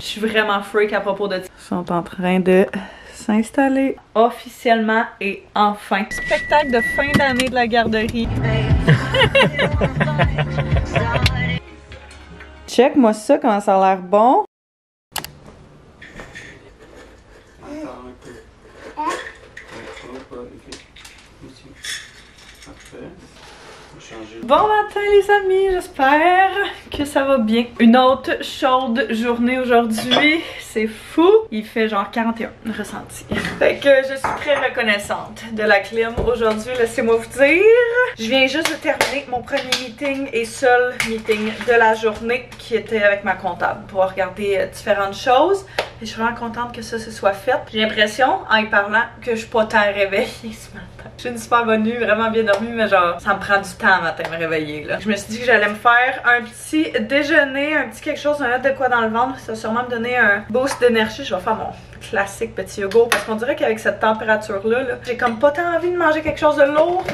Je suis vraiment freak à propos de ça. Ils sont en train de s'installer officiellement et enfin. Spectacle de fin d'année de la garderie. Check-moi ça, comment ça a l'air bon. Bon matin les amis, j'espère que ça va bien. Une autre chaude journée aujourd'hui, c'est fou. Il fait genre 41 ressenti. Fait que je suis très reconnaissante de la clim aujourd'hui, laissez-moi vous dire. Je viens juste de terminer mon premier meeting et seul meeting de la journée qui était avec ma comptable pour regarder différentes choses. Et je suis vraiment contente que ça se soit fait. J'ai l'impression, en y parlant, que je suis pas tant réveillée ce matin. J'ai une super bonne nuit, vraiment bien dormi, mais genre, ça me prend du temps le matin de me réveiller, là. Je me suis dit que j'allais me faire un petit déjeuner, un petit quelque chose, me mettre de quoi dans le ventre. Ça va sûrement me donner un boost d'énergie. Je vais faire mon classique petit yogourt parce qu'on dirait qu'avec cette température-là, j'ai comme pas tant envie de manger quelque chose de lourd,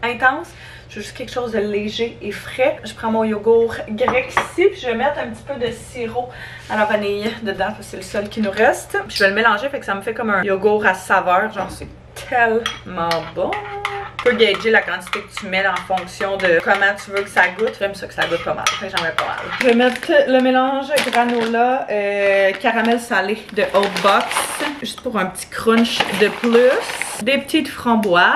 intense. Je veux juste quelque chose de léger et frais. Je prends mon yogourt grec ici, puis je vais mettre un petit peu de sirop à la vanille dedans, parce que c'est le seul qui nous reste. Puis je vais le mélanger, fait que ça me fait comme un yogourt à saveur. Genre, c'est tellement bon. Tu peux gager la quantité que tu mets en fonction de comment tu veux que ça goûte. J'aime ça que ça goûte pas mal. Fait que j'en mets pas mal. Je vais mettre le mélange granola caramel salé de Oat Box. Juste pour un petit crunch de plus. Des petites framboises.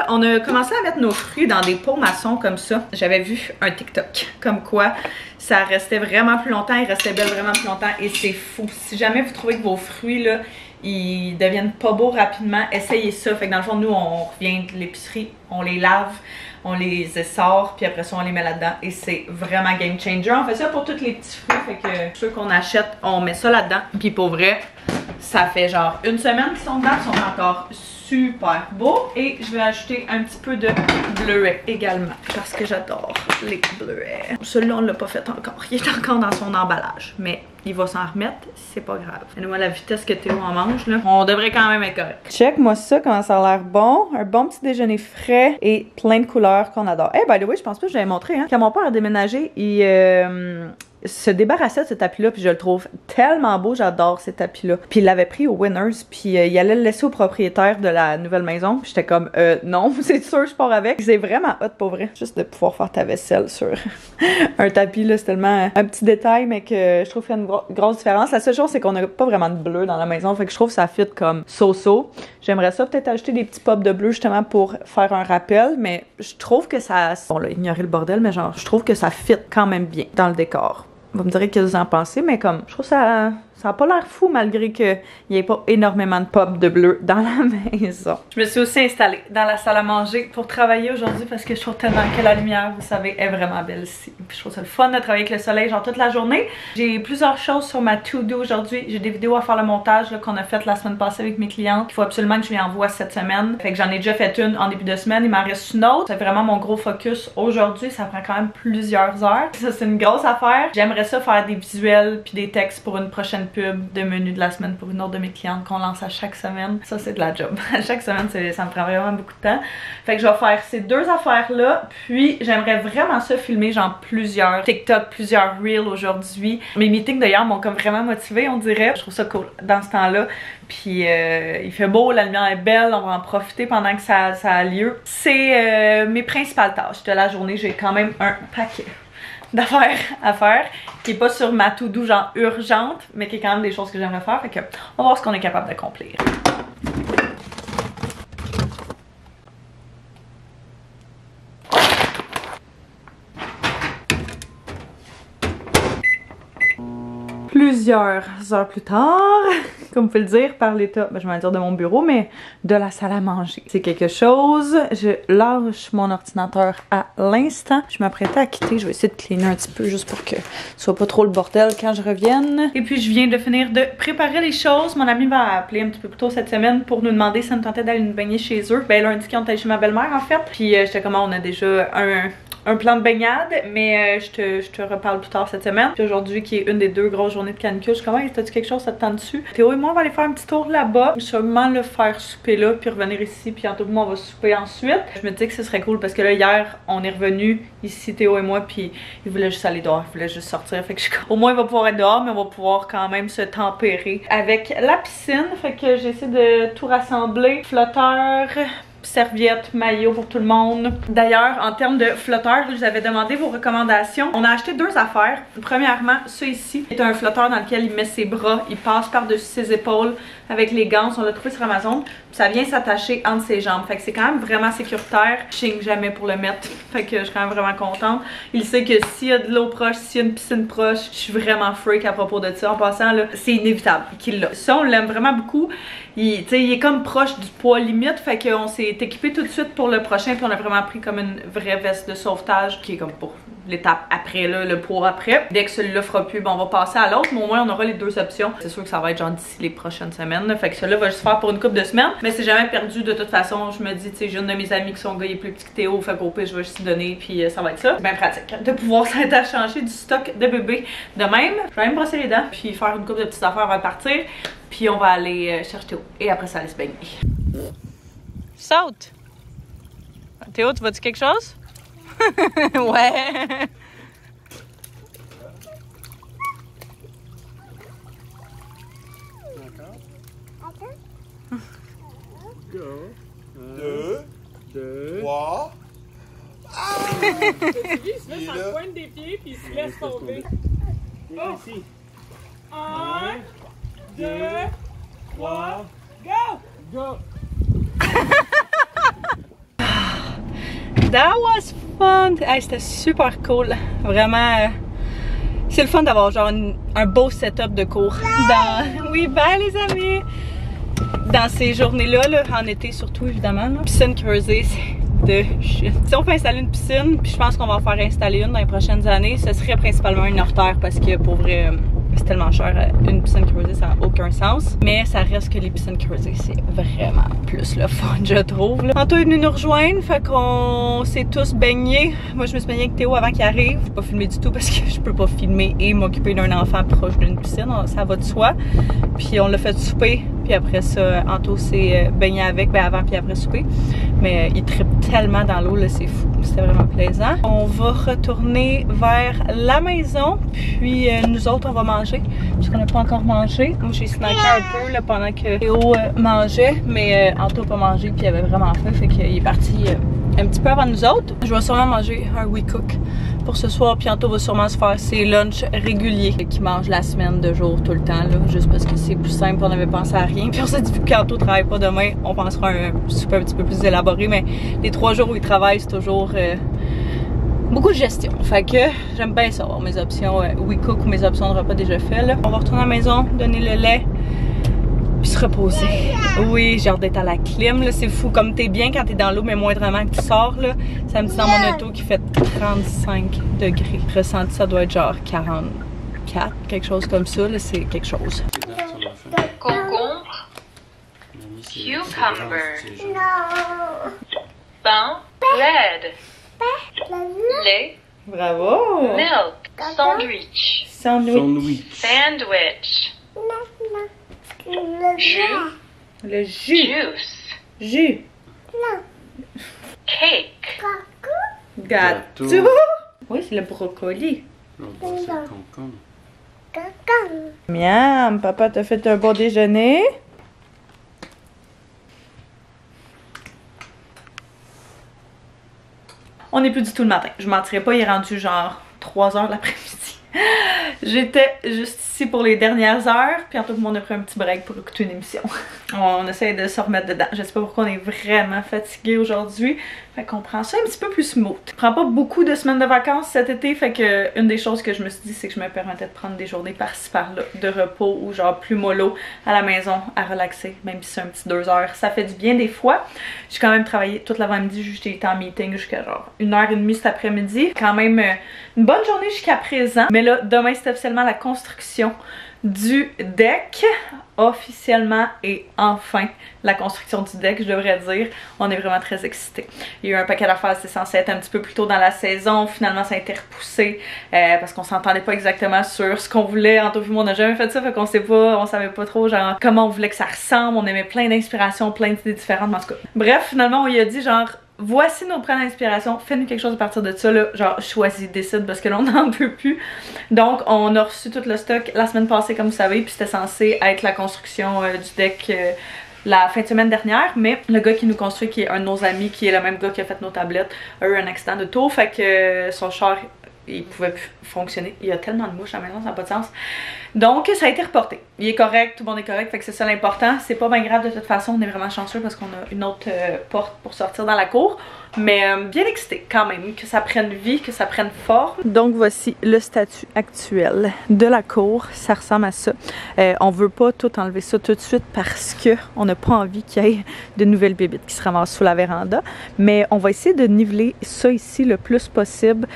On a commencé à mettre nos fruits dans des pots maçons comme ça. J'avais vu un TikTok comme quoi ça restait vraiment plus longtemps. Ils restaient belles vraiment plus longtemps. Et c'est fou. Si jamais vous trouvez que vos fruits là, ils deviennent pas beaux rapidement, essayez ça. Fait que dans le fond, nous, on revient de l'épicerie, on les lave, on les sort, puis après ça, on les met là-dedans. Et c'est vraiment game changer. On fait ça pour tous les petits fruits. Fait que ceux qu'on achète, on met ça là-dedans. Puis pour vrai, ça fait genre une semaine qu'ils sont dedans, ils sont encore super beaux. Et je vais ajouter un petit peu de bleuet également, parce que j'adore les bleuets. Celui-là, on l'a pas fait encore. Il est encore dans son emballage, mais il va s'en remettre, c'est pas grave. Et moi, la vitesse que Théo en mange, là, on devrait quand même être correct. Check-moi ça, comment ça a l'air bon. Un bon petit déjeuner frais et plein de couleurs qu'on adore. Hey, by the way, je pense pas que je l'avais montré, hein. Quand mon père a déménagé, il se débarrassait de ce tapis-là, puis je le trouve tellement beau, j'adore ces tapis-là. Puis il l'avait pris au Winners, puis il allait le laisser au propriétaire de la nouvelle maison, puis j'étais comme, non, c'est sûr, je pars avec. C'est vraiment hot, pour vrai. Juste de pouvoir faire ta vaisselle sur un tapis, là, c'est tellement un petit détail, mais que je trouve qu'il y a une grosse différence. La seule chose, c'est qu'on n'a pas vraiment de bleu dans la maison, fait que je trouve que ça fit comme so-so. J'aimerais ça peut-être ajouter des petits pops de bleu, justement, pour faire un rappel, mais je trouve que ça... Bon, là, ignorer le bordel, mais genre, je trouve que ça fit quand même bien dans le décor. Vous me direz ce que vous en pensez, mais comme, je trouve que ça a pas l'air fou malgré qu'il n'y ait pas énormément de pop de bleu dans la maison. Je me suis aussi installée dans la salle à manger pour travailler aujourd'hui parce que je trouve tellement que la lumière, vous savez, est vraiment belle ici. Puis je trouve ça le fun de travailler avec le soleil genre toute la journée. J'ai plusieurs choses sur ma to-do aujourd'hui. J'ai des vidéos à faire le montage qu'on a fait la semaine passée avec mes clientes. Il faut absolument que je lui envoie cette semaine. Fait que j'en ai déjà fait une en début de semaine. Il m'en reste une autre. C'est vraiment mon gros focus aujourd'hui. Ça prend quand même plusieurs heures. Ça, c'est une grosse affaire. J'aimerais ça faire des visuels puis des textes pour une prochaine pub de menu de la semaine pour une autre de mes clientes qu'on lance à chaque semaine. Ça, c'est de la job. À chaque semaine, ça me prend vraiment beaucoup de temps. Fait que je vais faire ces deux affaires-là. Puis, j'aimerais vraiment ça filmer genre plusieurs TikTok, plusieurs Reels aujourd'hui. Mes meetings d'ailleurs m'ont comme vraiment motivée, on dirait. Je trouve ça cool dans ce temps-là. Puis, il fait beau, la lumière est belle. On va en profiter pendant que ça a lieu. C'est mes principales tâches de la journée. J'ai quand même un paquet d'affaires à faire qui est pas sur ma to-do genre urgente, mais qui est quand même des choses que j'aimerais faire. Fait que on va voir ce qu'on est capable d'accomplir. Plusieurs heures plus tard, comme vous pouvez le dire, par l'état, je vais le dire de mon bureau, mais de la salle à manger. C'est quelque chose, je lâche mon ordinateur à l'instant. Je m'apprêtais à quitter, je vais essayer de cleaner un petit peu juste pour que ce soit pas trop le bordel quand je revienne. Et puis je viens de finir de préparer les choses. Mon ami va appeler un petit peu plus tôt cette semaine pour nous demander si ça nous tentait d'aller nous baigner chez eux. Ben lundi, quand on est allé chez ma belle-mère en fait. Puis j'étais comme on a déjà un un plan de baignade, mais je te reparle plus tard cette semaine. Puis aujourd'hui, qui est une des 2 grosses journées de canicule, je suis comme, hey, t'as-tu quelque chose, ça te tente dessus? Théo et moi, on va aller faire un petit tour là-bas. Je vais sûrement le faire souper là, puis revenir ici, puis Anto et moi, on va souper ensuite. Je me disais que ce serait cool parce que là, hier, on est revenu ici, Théo et moi, puis il voulait juste aller dehors, il voulait juste sortir. Fait que au moins, il va pouvoir être dehors, mais on va pouvoir quand même se tempérer avec la piscine. Fait que j'essaie de tout rassembler. Flotteur, serviettes, maillot pour tout le monde. D'ailleurs, en termes de flotteurs, je vous avais demandé vos recommandations. On a acheté 2 affaires. Premièrement, ce ici est un flotteur dans lequel il met ses bras, il passe par-dessus ses épaules avec les gants. On l'a trouvé sur Amazon. Ça vient s'attacher entre ses jambes. Fait que c'est quand même vraiment sécuritaire. Je chigne jamais pour le mettre. Fait que je suis quand même vraiment contente. Il sait que s'il y a de l'eau proche, s'il y a une piscine proche, je suis vraiment freak à propos de ça. En passant, là, c'est inévitable qu'il l'a. Ça, on l'aime vraiment beaucoup. Il est comme proche du poids limite. Fait qu'on s'est équipé tout de suite pour le prochain. Puis on a vraiment pris comme une vraie veste de sauvetage qui est comme pour l'étape après, là, le poids après. Dès que celui-là fera plus, ben on va passer à l'autre. Mais au moins, on aura les 2 options. C'est sûr que ça va être genre d'ici les prochaines semaines. Là. Fait que celui-là va juste faire pour une couple de semaines. Mais c'est jamais perdu de toute façon. Je me dis, tu sais, j'ai une de mes amies qui son gars il est plus petit que Théo. Fait qu'au pire, je vais juste lui donner. Puis ça va être ça. C'est bien pratique de pouvoir s'interchanger du stock de bébé. De même, je vais même brosser les dents. Puis faire une couple de petites affaires avant de partir. Puis on va aller chercher Théo. Et après ça, aller se baigner. Saute! Théo, tu vas-tu quelque chose? Ouais! Go. 2, 3. Il se met sur la pointe des pieds puis il se laisse tomber. Oh. Ici. 1, 2, 3, go! Go! That was fun! Hey, c'était super cool. Vraiment, c'est le fun d'avoir genre un beau setup de cours. Oui, bye les amis! Dans ces journées-là, là, en été surtout évidemment, là, piscine creusée, c'est de shit. Si on peut installer une piscine, puis je pense qu'on va en faire installer une dans les prochaines années, ce serait principalement une hors terre parce que pour vrai, c'est tellement cher. Une piscine creusée, ça n'a aucun sens. Mais ça reste que les piscines creusées, c'est vraiment plus le fun, je trouve. Anto est venu nous rejoindre, fait qu'on s'est tous baignés. Moi, je me suis baignée avec Théo avant qu'il arrive. Je peux pas filmer du tout parce que je peux pas filmer et m'occuper d'un enfant proche d'une piscine. Ça va de soi. Puis on l'a fait souper. Puis après ça, Anto s'est baigné avec, ben avant puis après souper. Mais il trippe tellement dans l'eau, là, c'est fou. C'était vraiment plaisant. On va retourner vers la maison. Puis nous autres, on va manger. Puisqu'on n'a pas encore mangé. Moi, j'ai snacké un peu là, pendant que Théo mangeait. Mais Anto n'a pas mangé puis il avait vraiment faim. Fait qu'il est parti un petit peu avant nous autres. Je vais sûrement manger un WeCook pour ce soir. Puis Anto va sûrement se faire ses lunchs réguliers qu'il mange la semaine de jour tout le temps. Là, juste parce que c'est plus simple. On avait pensé à rien. Puis on s'est dit vu qu'Anto ne travaille pas demain, on pensera à un souper un petit peu plus élaboré. Mais les 3 jours où il travaille, c'est toujours beaucoup de gestion. Fait que j'aime bien savoir mes options WeCook ou mes options de repas déjà faits. Là. On va retourner à la maison, donner le lait. Puis se reposer. Oui, j'ai hâte d'être à la clim. C'est fou. Comme t'es bien quand t'es dans l'eau, mais moindrement que tu sors. Là, ça me dit dans mon auto qu'il fait 35 degrés. Ressenti, ça doit être genre 44, quelque chose comme ça. C'est quelque chose. Concombre, cucumber, pain, bread, lait, Bravo! milk, sandwich, sandwich, jus, Le jus. juice, Jus. cake, Gâteau. Oui, c'est le brocoli. Miam, papa t'a fait un bon déjeuner. On n'est plus du tout le matin. Je mentirais pas, il est rendu genre 3 h de l'après-midi. J'étais juste ici pour les dernières heures, puis en tout cas on a pris un petit break pour écouter une émission. On essaie de se remettre dedans. Je sais pas pourquoi on est vraiment fatigué aujourd'hui. Fait qu'on prend ça un petit peu plus smooth. Je prends pas beaucoup de semaines de vacances cet été, fait que une des choses que je me suis dit, c'est que je me permettais de prendre des journées par-ci par-là de repos ou genre plus mollo à la maison à relaxer, même si c'est un petit 2 heures. Ça fait du bien des fois. J'ai quand même travaillé toute l'avant-midi, j'ai été en meeting jusqu'à genre 1h30 cet après-midi. Quand même une bonne journée jusqu'à présent. Mais là, demain c'est officiellement la construction du deck officiellement et enfin la construction du deck, je devrais dire. On est vraiment très excités. Il y a eu un paquet d'affaires, c'était censé être un petit peu plus tôt dans la saison. Finalement, ça a été repoussé parce qu'on s'entendait pas exactement sur ce qu'on voulait. Anto et moi, on n'a jamais fait ça, fait qu'on sait pas, on savait pas trop genre comment on voulait que ça ressemble. On aimait plein d'inspirations, plein d'idées différentes, mais en tout cas. Bref, finalement, on lui a dit genre, voici nos plans d'inspiration, fais-nous quelque chose à partir de ça, là, genre choisis, décide, parce que là on n'en peut plus. Donc on a reçu tout le stock la semaine passée comme vous savez, puis c'était censé être la construction du deck la fin de semaine dernière, mais le gars qui nous construit, qui est un de nos amis, qui est le même gars qui a fait nos tablettes, a eu un accident de tour, fait que son char il pouvait plus fonctionner. Il y a tellement de mouches à la maison, ça n'a pas de sens. Donc ça a été reporté. Il est correct, tout le monde est correct, fait que c'est ça l'important. C'est pas bien grave de toute façon, on est vraiment chanceux parce qu'on a une autre porte pour sortir dans la cour. Mais bien excité quand même, que ça prenne vie, que ça prenne forme. Donc voici le statut actuel de la cour, ça ressemble à ça. On veut pas tout enlever ça tout de suite parce que on n'a pas envie qu'il y ait de nouvelles bébites qui se ramassent sous la véranda. Mais on va essayer de niveler ça ici le plus possible,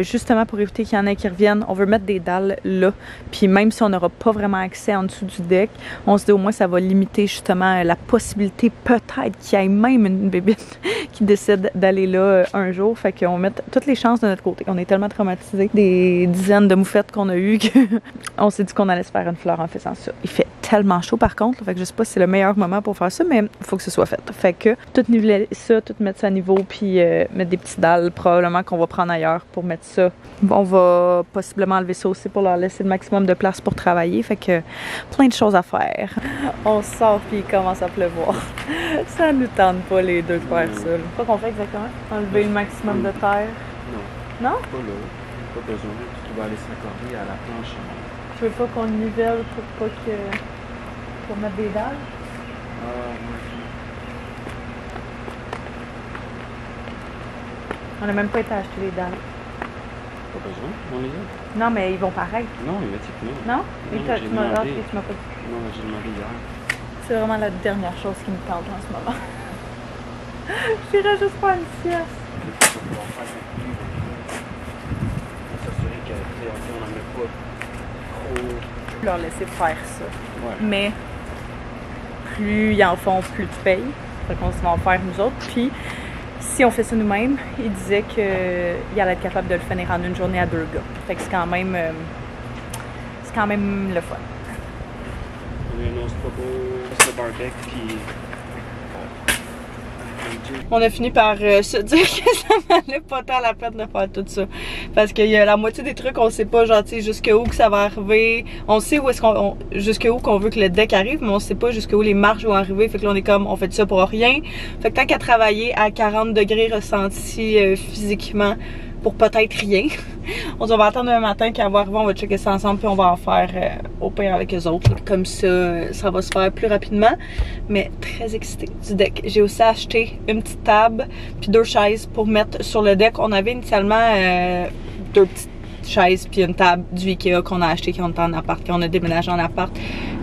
justement pour éviter qu'il y en ait qui reviennent. On veut mettre des dalles là, puis même si on n'aura pas vraiment accès en dessous du deck, on se dit au moins ça va limiter justement la possibilité peut-être qu'il y ait même une bébite qui décide d'aller là un jour, fait qu'on met toutes les chances de notre côté. On est tellement traumatisés des dizaines de moufettes qu'on a eues qu'on s'est dit qu'on allait se faire une fleur en faisant ça. Il fait tellement chaud par contre, fait que je sais pas si c'est le meilleur moment pour faire ça, mais il faut que ce soit fait. Fait que tout niveler ça, tout mettre ça à niveau, puis mettre des petites dalles probablement qu'on va prendre ailleurs pour mettre ça. On va possiblement enlever ça aussi pour leur laisser le maximum de place pour travailler, fait que plein de choses à faire. On sort puis il commence à pleuvoir. Ça nous tente pas les deux de faire ça. C'est quoi qu'on fait exactement? Enlever le maximum de terre? Non. Non? Pas là. Pas besoin. Tu vas aller s'accorder à la planche. Tu veux pas qu'on nivelle pour pas que... pour mettre des dalles? On a même pas été acheter les dalles. Pas besoin, on les a. Non, mais ils vont pareil. Non, il m'a dit que non. Non? Et Non, toi, j'ai tu m'as demandé. dit, tu m'as pas dit. Non, j'ai demandé hier. C'est vraiment la dernière chose qui me tente en ce moment. J'irais juste faire une sieste. S'assurer que, on n'en met pas trop. Leur laisser faire ça. Ouais. Mais plus ils en font, plus tu payes. Fait qu'on va en faire nous autres. Puis si on fait ça nous-mêmes, il disait qu'il allait être capable de le finir en une journée à 2 gars. Fait que c'est quand même le fun. On lui annonce pas beau le bar deck, puis. On a fini par se dire que ça valait pas tant la peine de faire tout ça. Parce qu'il y a la moitié des trucs, on sait pas genre jusqu'où que ça va arriver. On sait où est-ce qu'on jusqu'où qu'on veut que le deck arrive, mais on sait pas jusqu'où les marches vont arriver. Fait que là on est comme on fait ça pour rien. Fait que tant qu'à travailler à 40 degrés ressentis physiquement pour peut-être rien, on va attendre un matin qu'à va arriver, on va checker ça ensemble puis on va en faire au pire avec eux autres. Là. Comme ça, ça va se faire plus rapidement. Mais très excitée du deck. J'ai aussi acheté une petite table puis 2 chaises pour mettre sur le deck. On avait initialement 2 petites chaises puis une table du Ikea qu'on a acheté quand on était en appart, quand on a déménagé en appart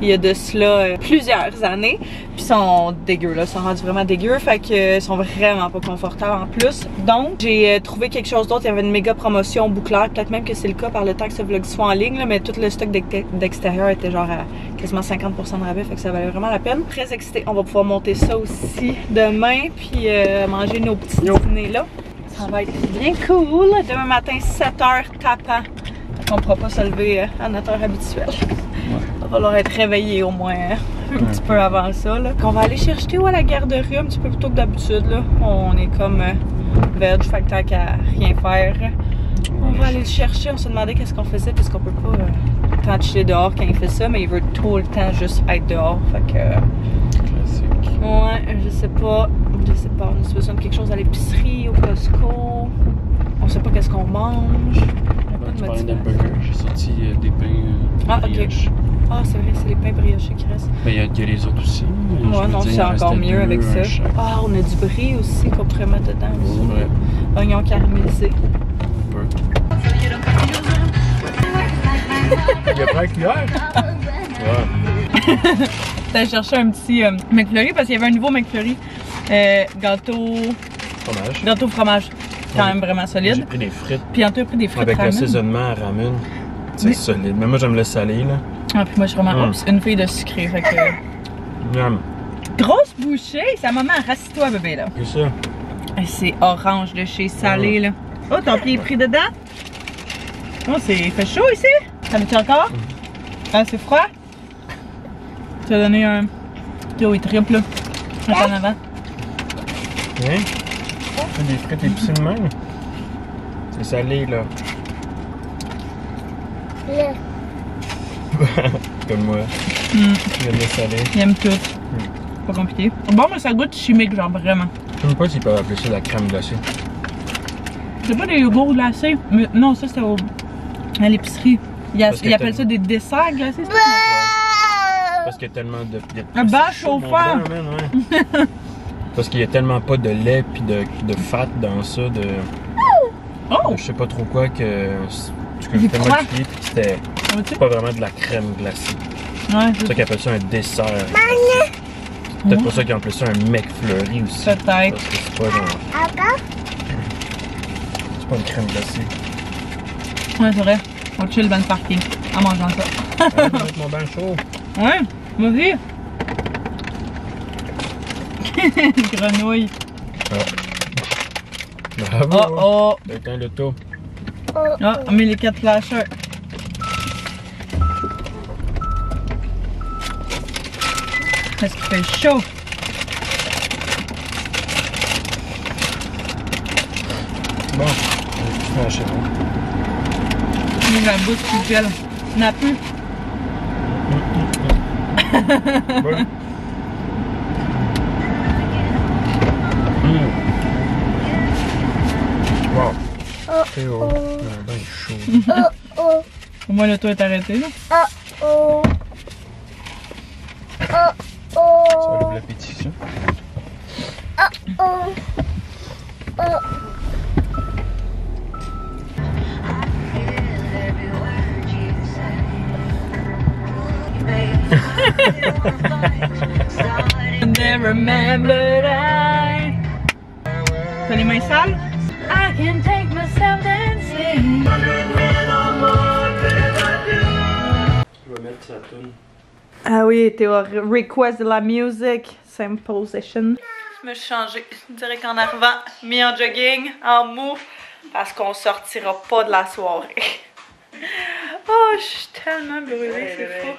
il y a de cela plusieurs années. Puis ils sont dégueux là, ils sont rendus vraiment dégueux, fait que ils sont vraiment pas confortables en plus. Donc j'ai trouvé quelque chose d'autre, il y avait une méga promotion bouclaire, peut-être même que c'est le cas par le temps que ce vlog soit en ligne là, mais tout le stock d'extérieur était genre à quasiment 50% de rabais, fait que ça valait vraiment la peine. Très excitée, on va pouvoir monter ça aussi demain puis manger nos petits dîners là. Ça va être bien cool. Demain matin, 7h tapant. On ne pourra pas se lever à notre heure habituelle. Ouais. Il va falloir être réveillé au moins un petit peu avant ça. Là. On va aller chercher Théo à la garderie un petit peu plus tôt que d'habitude. On est comme veg, fait que tant qu'à rien faire. On va aller le chercher. On se demandait qu'est-ce qu'on faisait parce qu'on peut pas tant chiller dehors quand il fait ça, mais il veut tout le temps juste être dehors. Fait que. Classique. Ouais, je sais pas. On a besoin de quelque chose à l'épicerie, au Costco. On sait pas qu'est-ce qu'on mange. Tu parlais d'un burger, j'ai sorti des pains brioches. Ok. Ah, c'est vrai, c'est les pains briochés qui restent. Ben, il y a les autres aussi. Ouais, non, c'est encore mieux avec ça. Ah, on a du brie aussi qu'on pourrait mettre dedans aussi. Ouais. Oignons caramélisés. Il y a pas la cuillère? Ouais. T'as cherché un petit McFlurry parce qu'il y avait un nouveau McFlurry. Gâteau fromage. Quand même vraiment solide. J'ai pris des frites. Puis Anto a pris des frites avec ramen. l'assaisonnement à ramen. C'est solide. Mais moi, j'aime le salé, là. Ah, puis moi, je suis vraiment une fille de sucré, fait que... Miam. Grosse bouchée! Ça maman, rassis-toi, bébé, là. C'est ça. C'est orange de chez Salé, là. Oh, ton pied est pris dedans? Oh, c'est fait chaud ici? Ça veut-tu encore? Ah, c'est froid? Tu as donné un... Théo, il triple, là. En avant. Hein? C'est des frites épicées de même? C'est salé, là. Comme moi. J'aime le salé. Il aime tout. Pas compliqué. Bon, mais ça goûte chimique, genre vraiment. Je sais pas s'ils peuvent appeler ça de la crème glacée. C'est pas des yogourts glacés. Mais non, ça c'était à l'épicerie. Ils appellent ça des desserts glacés, c'est ça? Parce qu'il y a tellement de... Un bas chauffant! Parce qu'il y a tellement pas de lait pis de fat dans ça, de je sais pas trop quoi que j'ai tellement expliqué pis que c'était pas vraiment de la crème glacée. Ouais, c'est ça qu'ils appellent ça un dessert. C'est peut-être pour ça qu'ils appellent ça un McFlurry aussi. Peut-être. Parce que c'est pas genre... C'est pas une crème glacée. Ouais, c'est vrai. On chill dans le parking en mangeant ça. Ouais, avec mon bain chaud. Ouais, vas-y. Grenouille. Bravo. Oh oh. T'as éteint l'auto. Ah, on met les 4 flashers. Est-ce qu'il fait chaud? Bon, je vais flasher. J'ai la bouche qui gèle. N'a plus. Bon. Wow. C'est haut. Ben chaud. Au moins, l'auto est arrêté, là. Ça ouvre l'appétit, ça. T'as les mains sales? I can take myself dancing. Je vais mettre sa toune. Ah oui, Théo, request de la music, same position. Je me suis changée direct en arrivant, mis en jogging, en mou, parce qu'on sortira pas de la soirée. Oh, je suis tellement brûlée, c'est fou.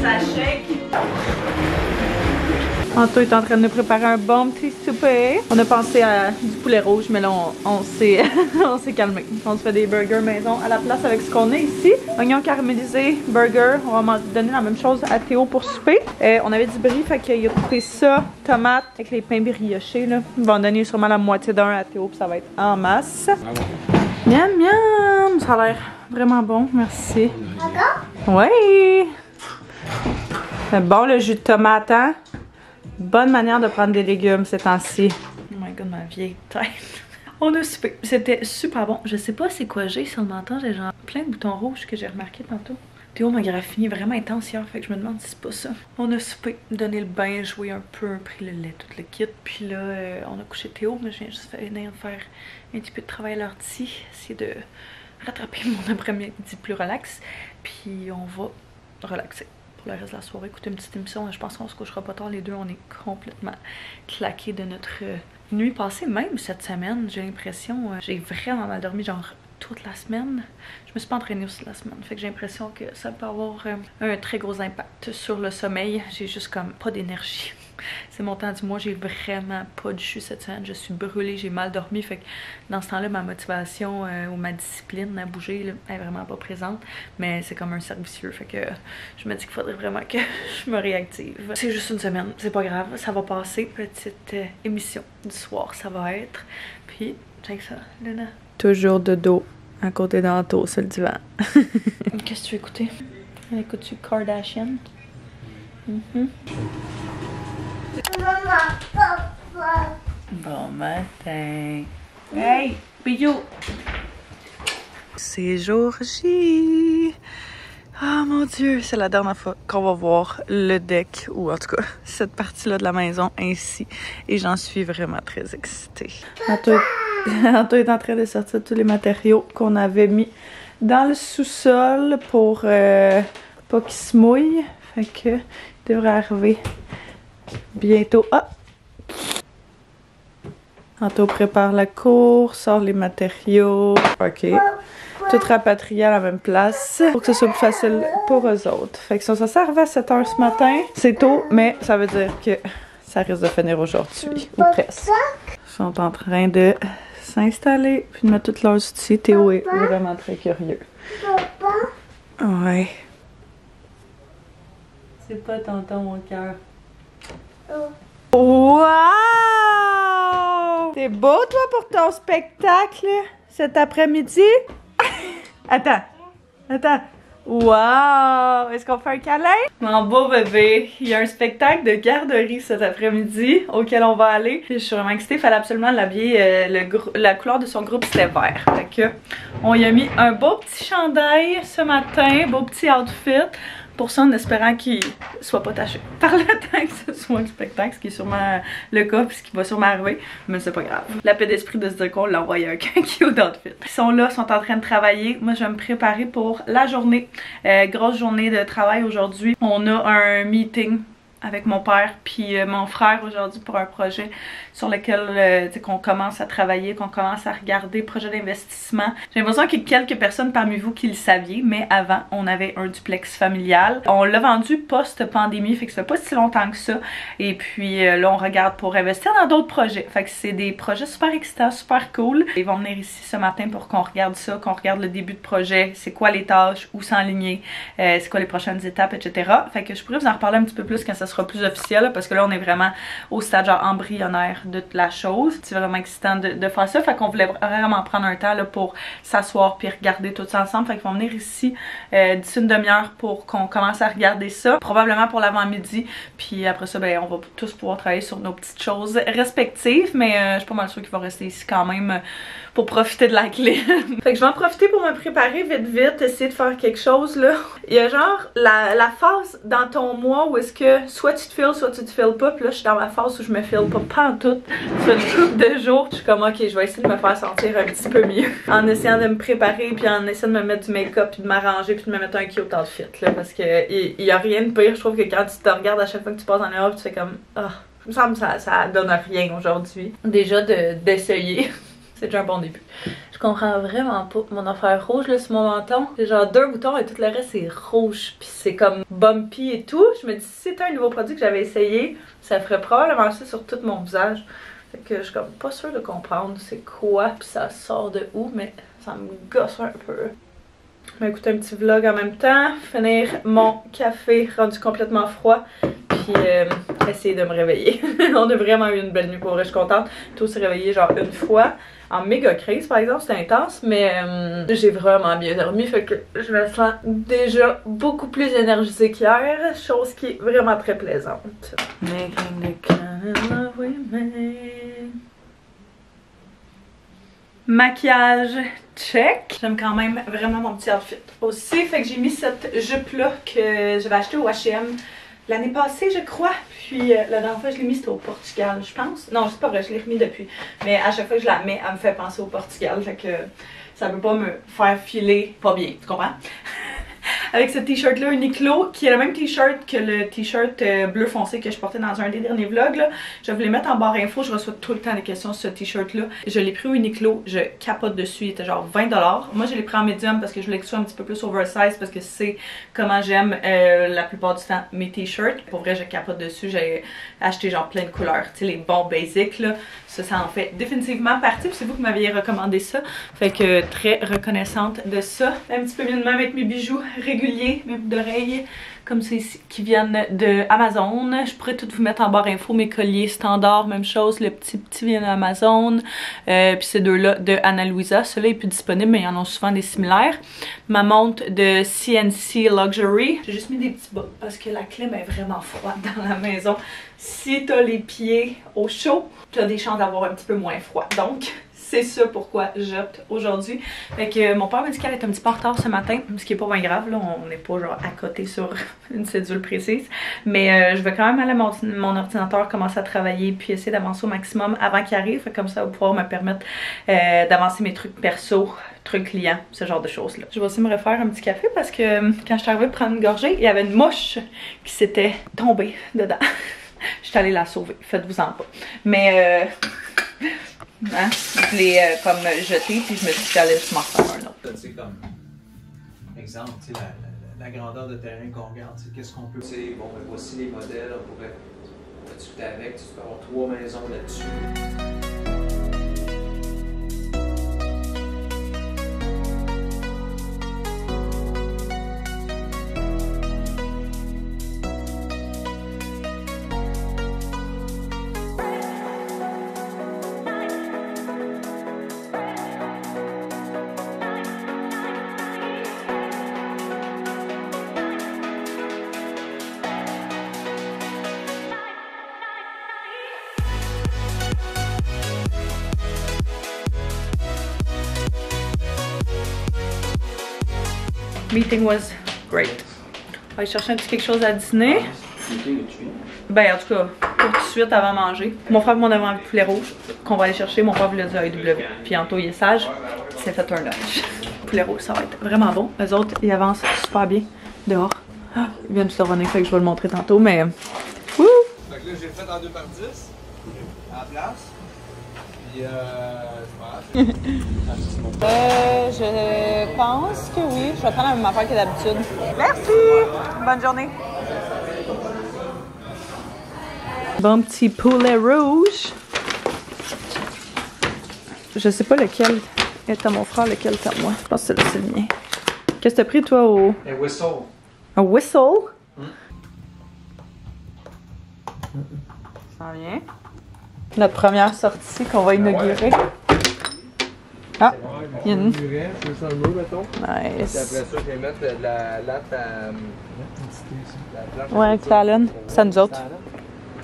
Ça shake. Anto est en train de préparer un bon petit souper. On a pensé à du poulet rouge, mais là on s'est calmé. On se fait des burgers maison à la place avec ce qu'on a ici. Oignons caramélisés, burger. On va donner la même chose à Théo pour souper. On avait du brie, fait qu'il a coupé ça, tomates avec les pains briochés. Là. On va en donner sûrement la moitié d'un à Théo, puis ça va être en masse. Miam miam, ça a l'air vraiment bon, merci. Oui. C'est bon le jus de tomate, hein? Bonne manière de prendre des légumes ces temps-ci. Oh my god, ma vieille tête. On a soupé. C'était super bon. Je sais pas c'est quoi j'ai sur le menton. J'ai genre plein de boutons rouges que j'ai remarqué tantôt. Théo m'a graffiné vraiment intense hier, fait que je me demande si c'est pas ça. On a soupé, donné le bain, joué un peu, pris le lait, tout le kit. Puis là, on a couché Théo, mais je viens juste venir faire un petit peu de travail à l'ortie. Essayer de rattraper mon après-midi plus relax. Puis on va relaxer. Pour le reste de la soirée, écouter une petite émission. Je pense qu'on se couchera pas tard les deux. On est complètement claqués de notre nuit passée. Même cette semaine, j'ai l'impression, j'ai vraiment mal dormi, genre toute la semaine. Je me suis pas entraînée aussi la semaine. Fait que j'ai l'impression que ça peut avoir un très gros impact sur le sommeil. J'ai juste comme pas d'énergie. C'est mon temps du mois, j'ai vraiment pas de jus cette semaine. Je suis brûlée, j'ai mal dormi. Fait que dans ce temps-là, ma motivation ou ma discipline à bouger là, est vraiment pas présente. Mais c'est comme un cercle vicieux. Fait que je me dis qu'il faudrait vraiment que je me réactive. C'est juste une semaine, c'est pas grave, ça va passer. Petite émission du soir, ça va être. Puis, check ça, Luna. Toujours de dos à côté d'Anto sur le divan. Qu'est-ce que tu veux écouter? Écoutes-tu Kardashian? Bon matin. Hey, bisous. C'est jour J. Ah mon Dieu, c'est la dernière fois qu'on va voir le deck, ou en tout cas cette partie-là de la maison ainsi. Et j'en suis vraiment très excitée. Anto est en train de sortir tous les matériaux qu'on avait mis dans le sous-sol pour pas qu'ils se mouillent. Fait que il devrait arriver bientôt. Ah! Anto prépare la cour, sort les matériaux. Ok. Tout rapatrié à la même place pour que ce soit plus facile pour eux autres. Fait qu'ils sont censés arriver à 7 h ce matin. C'est tôt, mais ça veut dire que ça risque de finir aujourd'hui, ou presque. Ils sont en train de s'installer puis de mettre tous leurs outils. Théo est vraiment très curieux. Ouais. C'est pas tonton, mon cœur. Wow! C'est beau, toi, pour ton spectacle cet après-midi? Attends. Wow! Est-ce qu'on fait un câlin? Mon beau bébé, il y a un spectacle de garderie cet après-midi auquel on va aller. Je suis vraiment excitée, il fallait absolument l'habiller. La couleur de son groupe c'était vert. Fait que on y a mis un beau petit chandail ce matin, beau petit outfit. Pour ça, en espérant qu'il soit pas taché par le temps que ce soit un spectacle, ce qui est sûrement le cas, puis ce qui va sûrement arriver, mais c'est pas grave. La paix d'esprit de se dire qu'on l'a envoyé un cute outfit. Ils sont là, sont en train de travailler. Moi, je vais me préparer pour la journée. Grosse journée de travail aujourd'hui. On a un meeting avec mon père puis mon frère aujourd'hui pour un projet sur lequel qu'on commence à travailler, qu'on commence à regarder, projet d'investissement. J'ai l'impression qu'il y a quelques personnes parmi vous qui le saviez, mais avant on avait un duplex familial. On l'a vendu post-pandémie, fait que ça fait pas si longtemps que ça. Et puis là on regarde pour investir dans d'autres projets. Fait que c'est des projets super excitants, super cool. Ils vont venir ici ce matin pour qu'on regarde ça, qu'on regarde le début de projet, c'est quoi les tâches, où s'enligner, c'est quoi les prochaines étapes, etc. Fait que je pourrais vous en reparler un petit peu plus quand ça sera plus officiel, là, parce que là on est vraiment au stade genre embryonnaire de la chose. C'est vraiment excitant de faire ça, fait qu'on voulait vraiment prendre un temps là, pour s'asseoir puis regarder tout ça ensemble. Fait qu'ils vont venir ici d'ici une demi-heure pour qu'on commence à regarder ça, probablement pour l'avant-midi, puis après ça ben on va tous pouvoir travailler sur nos petites choses respectives, mais je suis pas mal sûre qu'ils vont rester ici quand même pour profiter de la clé. Fait que je vais en profiter pour me préparer vite, essayer de faire quelque chose là. Il y a genre la phase dans ton mois où est-ce que soit tu te files, soit tu te files pas, puis là je suis dans ma phase où je me file pas en tout. Sur une couple de jours, je suis comme ok, je vais essayer de me faire sentir un petit peu mieux en essayant de me préparer, puis en essayant de me mettre du make-up, puis de m'arranger, puis de me mettre un cute outfit là, parce que il y a rien de pire, je trouve, que quand tu te regardes à chaque fois que tu passes en Europe, tu fais comme ah, il me semble que ça donne rien aujourd'hui. Déjà d'essayer. C'est déjà un bon début. Je comprends vraiment pas mon affaire rouge là sur mon menton. J'ai genre 2 boutons et tout le reste c'est rouge. Puis c'est comme bumpy et tout. Je me dis si c'était un nouveau produit que j'avais essayé, ça ferait probablement ça sur tout mon visage. Fait que je suis comme pas sûre de comprendre c'est quoi puis ça sort de où, mais ça me gosse un peu. Je vais écouter un petit vlog en même temps, finir mon café rendu complètement froid, puis essayer de me réveiller. On a vraiment eu une belle nuit pour vrai, je suis contente. Tout s'est réveillé genre une fois, en méga crise par exemple, c'était intense, mais j'ai vraiment bien dormi, fait que je me sens déjà beaucoup plus énergisée qu'hier, chose qui est vraiment très plaisante. Maquillage, check. J'aime quand même vraiment mon petit outfit aussi. Fait que j'ai mis cette jupe-là que j'avais achetée au H&M l'année passée, je crois. Puis la dernière fois je l'ai mis, c'était au Portugal, je pense. Non, c'est pas vrai, je l'ai remis depuis. Mais à chaque fois que je la mets, elle me fait penser au Portugal. Fait que ça peut pas me faire filer pas bien, tu comprends? Avec ce t-shirt là Uniqlo, qui est le même t-shirt que le t-shirt bleu foncé que je portais dans un des derniers vlogs là. Je vais vous les mettre en barre info, je reçois tout le temps des questions sur ce t-shirt là. Je l'ai pris au Uniqlo, je capote dessus, il était genre 20$. Moi je l'ai pris en medium parce que je voulais que ce soit un petit peu plus oversize, parce que c'est comment j'aime la plupart du temps mes t-shirts. Pour vrai je capote dessus, j'ai acheté genre plein de couleurs, tu sais les bons basics là. Ça en fait définitivement partie, c'est vous qui m'aviez recommandé ça. Fait que très reconnaissante de ça. Un petit peu mieux de même avec mes bijoux réguliers, mes boucles d'oreilles comme ceux-ci qui viennent de Amazon. Je pourrais tout vous mettre en barre info, mes colliers standards, même chose, le petit vient d'Amazon. Puis ces deux-là de Ana Luisa. Celui-là est plus disponible, mais ils en ont souvent des similaires. Ma montre de CNC Luxury. J'ai juste mis des petits bas parce que la clim est vraiment froide dans la maison. Si t'as les pieds au chaud, t'as des chances d'avoir un petit peu moins froid. Donc, c'est ça pourquoi j'opte aujourd'hui. Fait que mon père m'a dit qu'elle est un petit peu en retard ce matin, ce qui est pas bien grave, là, on n'est pas genre à côté sur une cédule précise. Mais je vais quand même aller à mon ordinateur, commencer à travailler, puis essayer d'avancer au maximum avant qu'il arrive. Fait que comme ça, va pouvoir me permettre d'avancer mes trucs perso, trucs clients, ce genre de choses-là. Je vais aussi me refaire un petit café parce que quand je suis arrivée prendre une gorgée, il y avait une mouche qui s'était tombée dedans. Je suis allée la sauver, faites-vous-en pas. Mais hein, je l'ai comme jeté, puis je me suis dit j'allais juste m'en faire un autre. Tu sais, comme exemple, tu sais, la grandeur de terrain qu'on regarde, qu'est-ce qu'on peut. Tu sais, bon, ben, voici les modèles, on pourrait discuter avec, tu peux avoir 3 maisons là-dessus. Meeting was great. On va aller chercher un petit quelque chose à dîner. Ben en tout cas, pour tout de suite avant de manger. Mon frère m'en avait envie de poulet rouge qu'on va aller chercher. Mon frère voulait dire AEW. Puis Anto il est sage, il s'est fait un lunch. Poulet rouge, ça va être vraiment bon. Les autres, ils avancent super bien dehors. Ah, ils viennent de se revenir, fait que je vais le montrer tantôt, mais... Wouh! Fait que là, j'ai fait en 2 par 10 à la place. Puis je pense que oui. Je vais prendre la même affaire que d'habitude. Merci! Bonne journée! Bon petit poulet rouge. Je sais pas lequel est à mon frère, lequel est à moi. Je pense que c'est le mien. Qu'est-ce que t'as pris toi au... Un whistle. Un whistle? Ça vient. Notre première sortie qu'on va inaugurer. Ah! Il y a une... Nice. Après ça, je vais mettre de la latte à... Ouais, avec la laine. C'est à nous autres.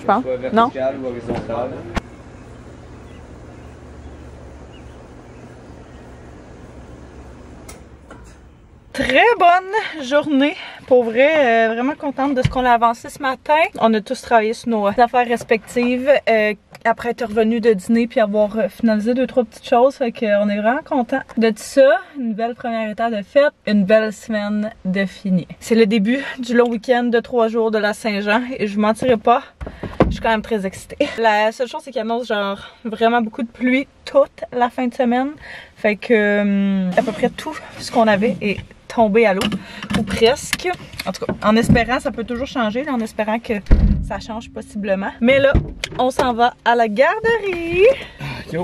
Je pense. Non? Ou horizontale. Très bonne journée. Pour vrai, vraiment contente de ce qu'on a avancé ce matin. On a tous travaillé sur nos affaires respectives. Après être revenu de dîner puis avoir finalisé 2-3 petites choses. Fait qu'on est vraiment content de tout ça. Une belle première étape de fête. Une belle semaine de fini. C'est le début du long week-end de 3 jours de la Saint-Jean. Et je vous mentirai pas, je suis quand même très excitée. La seule chose, c'est qu'il annonce genre vraiment beaucoup de pluie toute la fin de semaine. Fait que à peu près tout ce qu'on avait est tombé à l'eau, ou presque. En tout cas, en espérant, ça peut toujours changer, là, en espérant que ça change possiblement. Mais là, on s'en va à la garderie. Yo!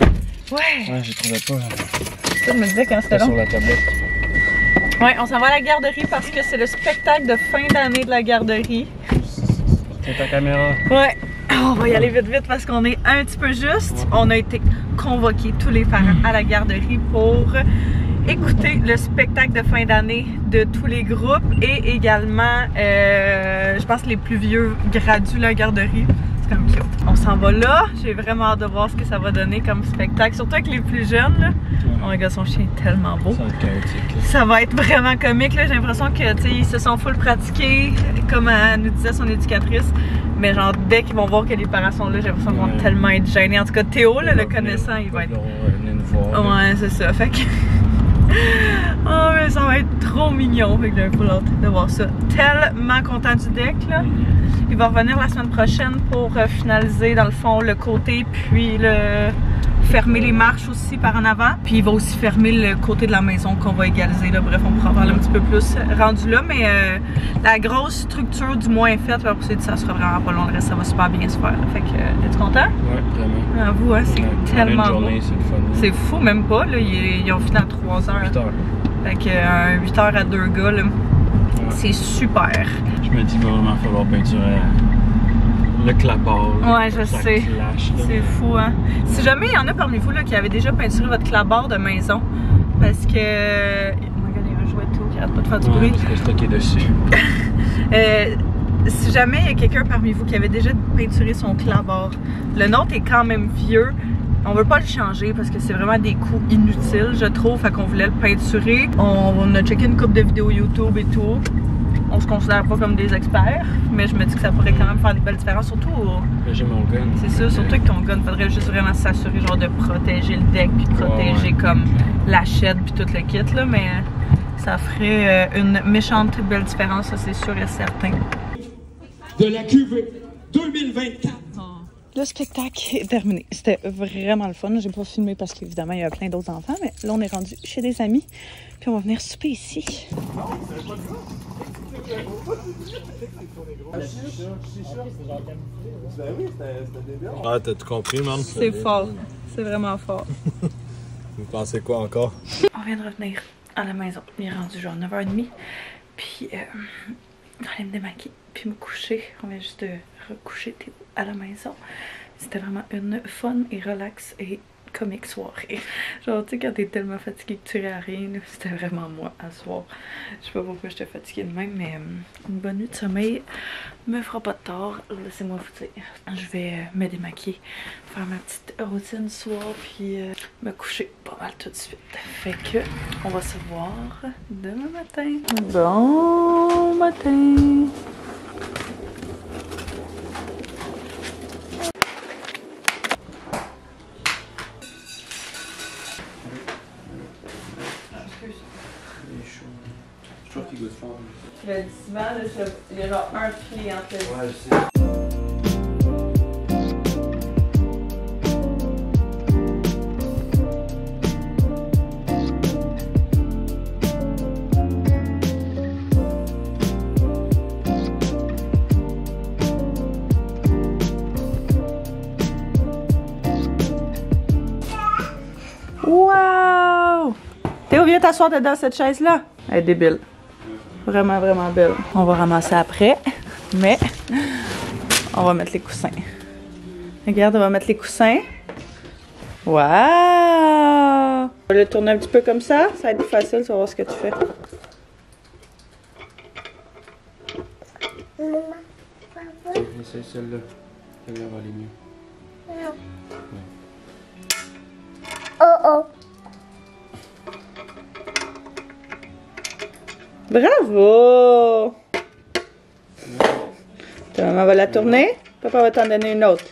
Ouais! Je trouvais pas. Ça, je me disais quand c'était long. Sur la tablette. Ouais, on s'en va à la garderie parce que c'est le spectacle de fin d'année de la garderie. C'est ta caméra. Ouais. On va y aller vite vite parce qu'on est un petit peu juste. On a été convoqués tous les parents à la garderie pour écouter le spectacle de fin d'année de tous les groupes et également, je pense, les plus vieux graduent la garderie. C'est comme cute. On s'en va là. J'ai vraiment hâte de voir ce que ça va donner comme spectacle. Surtout avec les plus jeunes. Là. Oh my god, son chien est tellement beau. Ça va être chaotique. Ça va être vraiment comique. J'ai l'impression que, tu sais, ils se sont full pratiqués, comme nous disait son éducatrice. Mais genre, dès qu'ils vont voir que les parents sont là, j'ai l'impression qu'ils vont tellement être gênés. En tout cas, Théo, là, le connaissant, il va être... Ouais, c'est ça. Fait que... Oh, mais ça va être trop mignon. Fait que j'ai un peu hâte de voir ça. Tellement content du deck, là. Il va revenir la semaine prochaine pour finaliser, dans le fond, le côté, puis fermer les marches aussi par en avant. Puis il va aussi fermer le côté de la maison qu'on va égaliser, là. Bref, on pourra en parler un petit peu plus rendu là. Mais la grosse structure, du moins, est faite. Puis après, ça sera vraiment pas long. Le reste, ça va super bien se faire. Là. Fait que, es-tu content? Ouais, vraiment. À vous, hein, c'est tellement beau. C'est le fun. C'est fou, même pas. Là, ils ont fini à 3 h. 8 heures. Fait que 8 h à 2 gars, là, c'est super. Je me dis qu'il va vraiment falloir peinturer le clapboard. Ouais, je sais. C'est fou, hein. Si jamais il y en a parmi vous là, qui avaient déjà peinturé votre clapboard de maison, parce que... Oh my god, il y a un jouet tout qui arrête pas de faire du bruit. Parce que c'est toi qui est dessus. Si jamais il y a quelqu'un parmi vous qui avait déjà peinturé son clapboard, le nôtre est quand même vieux, On veut pas le changer parce que c'est vraiment des coûts inutiles, je trouve. Fait qu'on voulait le peinturer. On a checké une couple de vidéos YouTube et tout. On se considère pas comme des experts, mais je me dis que ça pourrait quand même faire des belles différences, surtout j'ai mon gun. C'est ça, surtout avec ton gun, faudrait juste vraiment s'assurer genre de protéger le deck, puis protéger comme la shed puis tout le kit là, mais ça ferait une méchante belle différence, ça c'est sûr et certain. De la QV 2024. Le spectacle est terminé. C'était vraiment le fun. J'ai pas filmé parce qu'évidemment il y a plein d'autres enfants, mais là on est rendu chez des amis, puis on va venir souper ici. Ah, t'as tout compris, man? C'est fort. C'est vraiment fort. Vous pensez quoi encore? On vient de revenir à la maison. Il est rendu genre 9h30. Puis, j'allais me démaquiller puis me coucher. On vient juste de recoucher Théo à la maison. C'était vraiment une fun et relax et comique soirée. Genre, tu sais, quand t'es tellement fatigué que tu ris à rien, c'était vraiment moi à soir. Je sais pas pourquoi j'étais fatiguée de même, mais une bonne nuit de sommeil me fera pas de tort. Laissez-moi vous dire. Je vais me démaquiller, faire ma petite routine ce soir, puis me coucher pas mal tout de suite. Fait que, on va se voir demain matin. Bon matin! Je trouve qu'il goûte fort. Le divan, là, il y a genre un pied entre les deux. Ouais, je sais. Wow! Théo, viens t'asseoir dedans cette chaise-là. Elle est débile. Vraiment, vraiment belle. On va ramasser après, mais on va mettre les coussins. Regarde, on va mettre les coussins. Wow! On va le tourner un petit peu comme ça. Ça va être facile, tu vas voir ce que tu fais. Essaye celle-là. Celle-là va aller mieux. Oh! Bravo! Ta maman va la tourner. Papa va t'en donner une autre.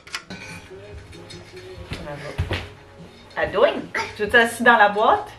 Adoing! Tu es assis dans la boîte?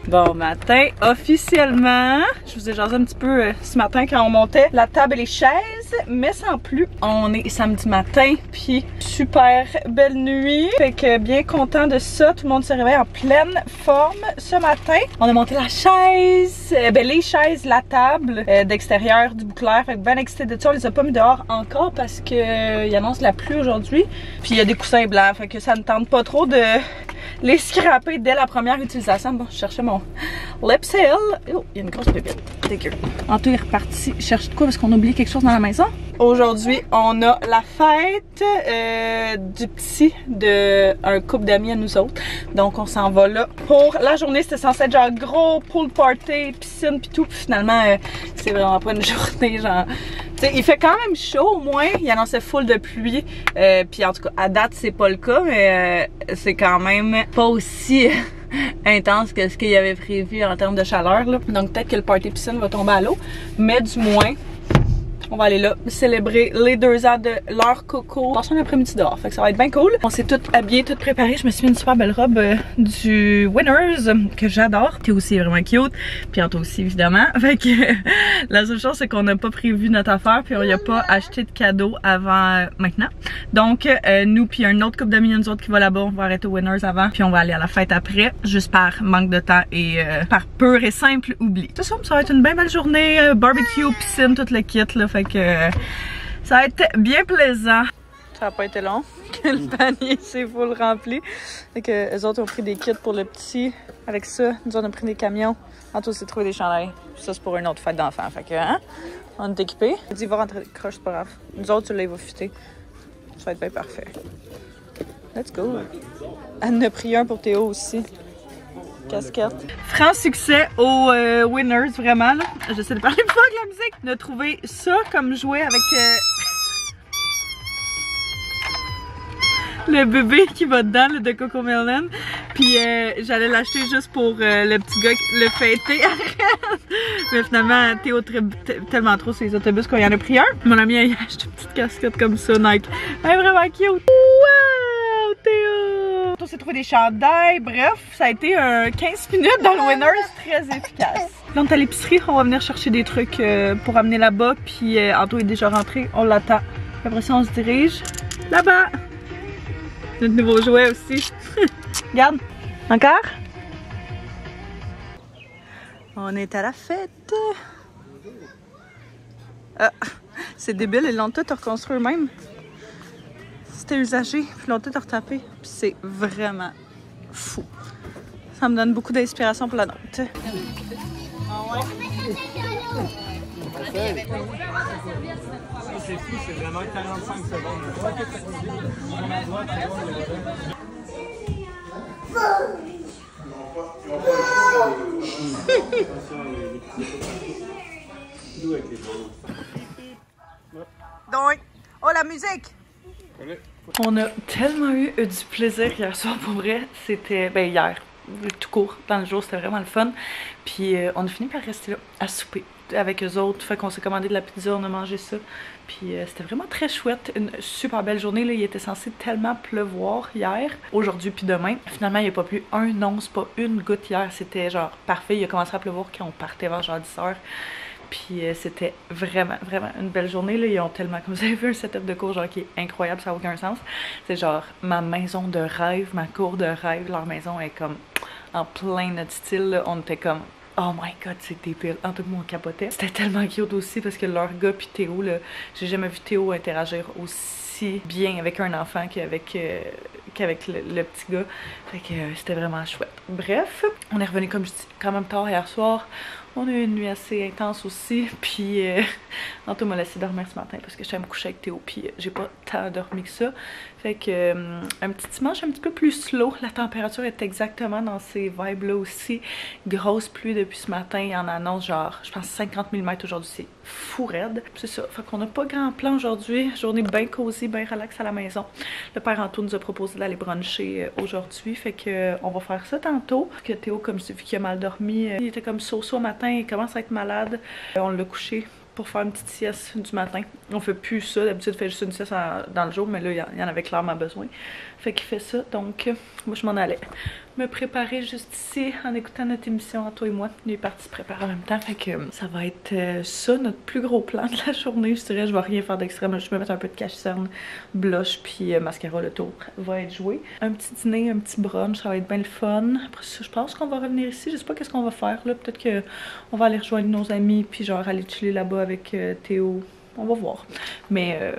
Bon matin, officiellement, je vous ai jasé un petit peu ce matin quand on montait la table et les chaises, mais sans plus. On est samedi matin, puis super belle nuit, fait que bien content de ça. Tout le monde se réveille en pleine forme ce matin. On a monté la chaise, les chaises, la table d'extérieur du Bouclair, fait que bien excité de ça. On les a pas mis dehors encore parce que il annonce la pluie aujourd'hui, puis il y a des coussins blancs, fait que ça ne tente pas trop de les scraper dès la première utilisation. Bon, je cherchais mon lip seal. Oh, il y a une grosse bébête. Dégueu. Anto est reparti. Cherche de quoi parce qu'on a oublié quelque chose dans la maison. Aujourd'hui, on a la fête du petit de un couple d'amis à nous autres. Donc, on s'en va là. Pour la journée, c'était censé être genre gros pool party, piscine pis tout. Puis finalement, c'est vraiment pas une journée genre... T'sais, il fait quand même chaud au moins. Il annonçait full de pluie. Puis en tout cas, à date, c'est pas le cas. Mais c'est quand même pas aussi... intense que ce qu'il y avait prévu en termes de chaleur là. Donc peut-être que le party piscine va tomber à l'eau, mais du moins on va aller là célébrer les 2 ans de leur coco. Passer un après-midi dehors, fait que ça va être bien cool. On s'est tout habillé, tout préparé. Je me suis mis une super belle robe du Winners que j'adore. T'es aussi vraiment cute, puis Anto aussi évidemment. Fait que la seule chose c'est qu'on n'a pas prévu notre affaire, puis on n'y a pas acheté de cadeaux avant maintenant. Donc nous puis un autre couple d'amis nous autres qui va là-bas, on va arrêter au Winners avant, puis on va aller à la fête après, juste par manque de temps et par pur et simple oubli. C'est ça, ça va être une bien belle journée, barbecue, piscine, tout le kit là. Fait que ça va être bien plaisant. Ça n'a pas été long, que le panier s'est full rempli. Fait que les autres ont pris des kits pour le petit. Avec ça, nous on a pris des camions. Anto s'est trouvé des chandails. Ça c'est pour une autre fête d'enfants. Fait que hein, on est équipés. Il dit va rentrer croche, c'est pas grave. Nous autres, tu l'as, il va fitter. Ça va être bien parfait. Let's go. Elle en a pris un pour Théo aussi. casquette. Franc succès aux Winners, vraiment. Là. J'essaie de parler plus fort que la musique. On a trouvé ça comme jouet avec le bébé qui va dedans, le de Cocomelon. Puis j'allais l'acheter juste pour le petit gars le fêter. Mais finalement, Théo tellement trop sur les autobus qu'on y en a pris un. Mon ami a acheté une petite casquette comme ça, Nike. Elle est vraiment cute. Wow, Théo! On s'est trouvé des chandails. Bref, ça a été 15 minutes dans le Winners très efficace. Là, on est à l'épicerie. On va venir chercher des trucs pour amener là-bas. Puis Anto est déjà rentré. On l'attend. Après ça, on se dirige là-bas. Notre nouveau jouet aussi. Regarde. Encore? On est à la fête. Ah, c'est débile, ils l'ont tout reconstruit eux-mêmes. C'était usagé, puis ils l'ont tout retapé. Puis c'est vraiment fou. Ça me donne beaucoup d'inspiration pour la note. Ah ouais? C'est fou, c'est vraiment 45 secondes. Donc, oh la musique! On a tellement eu du plaisir hier soir, pour vrai. C'était, ben hier, tout court, dans le jour, c'était vraiment le fun. Puis on a fini par rester là, à souper avec eux autres. Fait qu'on s'est commandé de la pizza, on a mangé ça. Puis c'était vraiment très chouette, une super belle journée. Là. Il était censé tellement pleuvoir hier, aujourd'hui puis demain. Finalement, il n'y a pas plu un once, pas une goutte hier. C'était genre parfait. Il a commencé à pleuvoir quand on partait vers genre 10 h. Puis c'était vraiment, vraiment une belle journée. Là. Ils ont tellement, comme vous avez vu, un setup de cours genre qui est incroyable, ça n'a aucun sens. C'est genre ma maison de rêve, ma cour de rêve. Leur maison est comme en plein notre style. Là. On était comme... Oh my god, c'est débile. En tout cas, on capotait. C'était tellement cute aussi parce que leur gars puis Théo, là, j'ai jamais vu Théo interagir aussi bien avec un enfant qu'avec le petit gars. Fait que c'était vraiment chouette. Bref, on est revenu comme je dis quand même tard hier soir. On a eu une nuit assez intense aussi, puis Anto m'a laissé dormir ce matin parce que j'allais me coucher avec Théo, puis j'ai pas tant dormi que ça. Fait que un petit dimanche un petit peu plus slow, la température est exactement dans ces vibes-là aussi. Grosse pluie depuis ce matin, il en annonce genre, je pense 50 mm aujourd'hui, c'est fou raide. C'est ça, fait qu'on n'a pas grand plan aujourd'hui, journée bien cosy, bien relax à la maison. Le père Anto nous a proposé d'aller bruncher aujourd'hui, fait que on va faire ça tantôt. Que Théo, comme je dis, vu qu'il a mal dormi, il était comme so-so matin. Il commence à être malade. On l'a couché pour faire une petite sieste du matin. On fait plus ça. D'habitude, il fait juste une sieste dans le jour, mais là, il y en avait clairement besoin. Fait qu'il fait ça. Donc, moi, je m'en allais me préparer juste ici en écoutant notre émission, Anto et moi. Il est parti se préparer en même temps. Fait que ça va être ça, notre plus gros plan de la journée. Je dirais, je vais rien faire d'extrême. Je vais mettre un peu de cache-cerne, blush, puis mascara. Le tour va être joué. Un petit dîner, un petit brunch, ça va être bien le fun. Après ça, je pense qu'on va revenir ici. Je sais pas qu'est-ce qu'on va faire là. Peut-être qu'on va aller rejoindre nos amis, puis genre aller chiller là-bas avec Théo. On va voir. Mais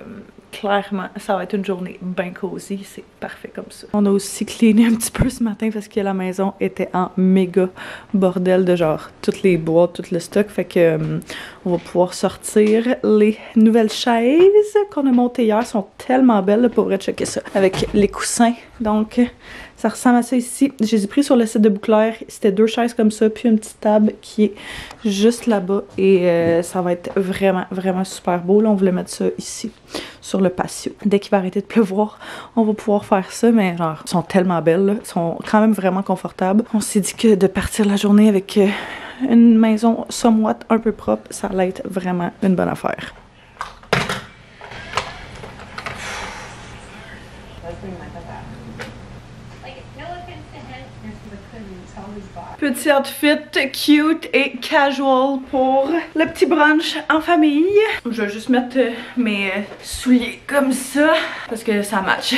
clairement, ça va être une journée bien cosy. C'est parfait comme ça. On a aussi cleané un petit peu ce matin parce que la maison était en méga bordel de genre toutes les boîtes, tout le stock. Fait que on va pouvoir sortir les nouvelles chaises qu'on a montées hier. Elles sont tellement belles. Là, pour vrai, checker ça. Avec les coussins. Donc... ça ressemble à ça ici. Je les ai pris sur le site de Bouclair. C'était 2 chaises comme ça, puis une petite table qui est juste là-bas. Et ça va être vraiment, vraiment super beau. Là, on voulait mettre ça ici, sur le patio. Dès qu'il va arrêter de pleuvoir, on va pouvoir faire ça. Mais genre, elles sont tellement belles, là. Elles sont quand même vraiment confortables. On s'est dit que de partir la journée avec une maison somewhat un peu propre, ça allait être vraiment une bonne affaire. Petit outfit cute et casual pour le petit brunch en famille. Je vais juste mettre mes souliers comme ça parce que ça match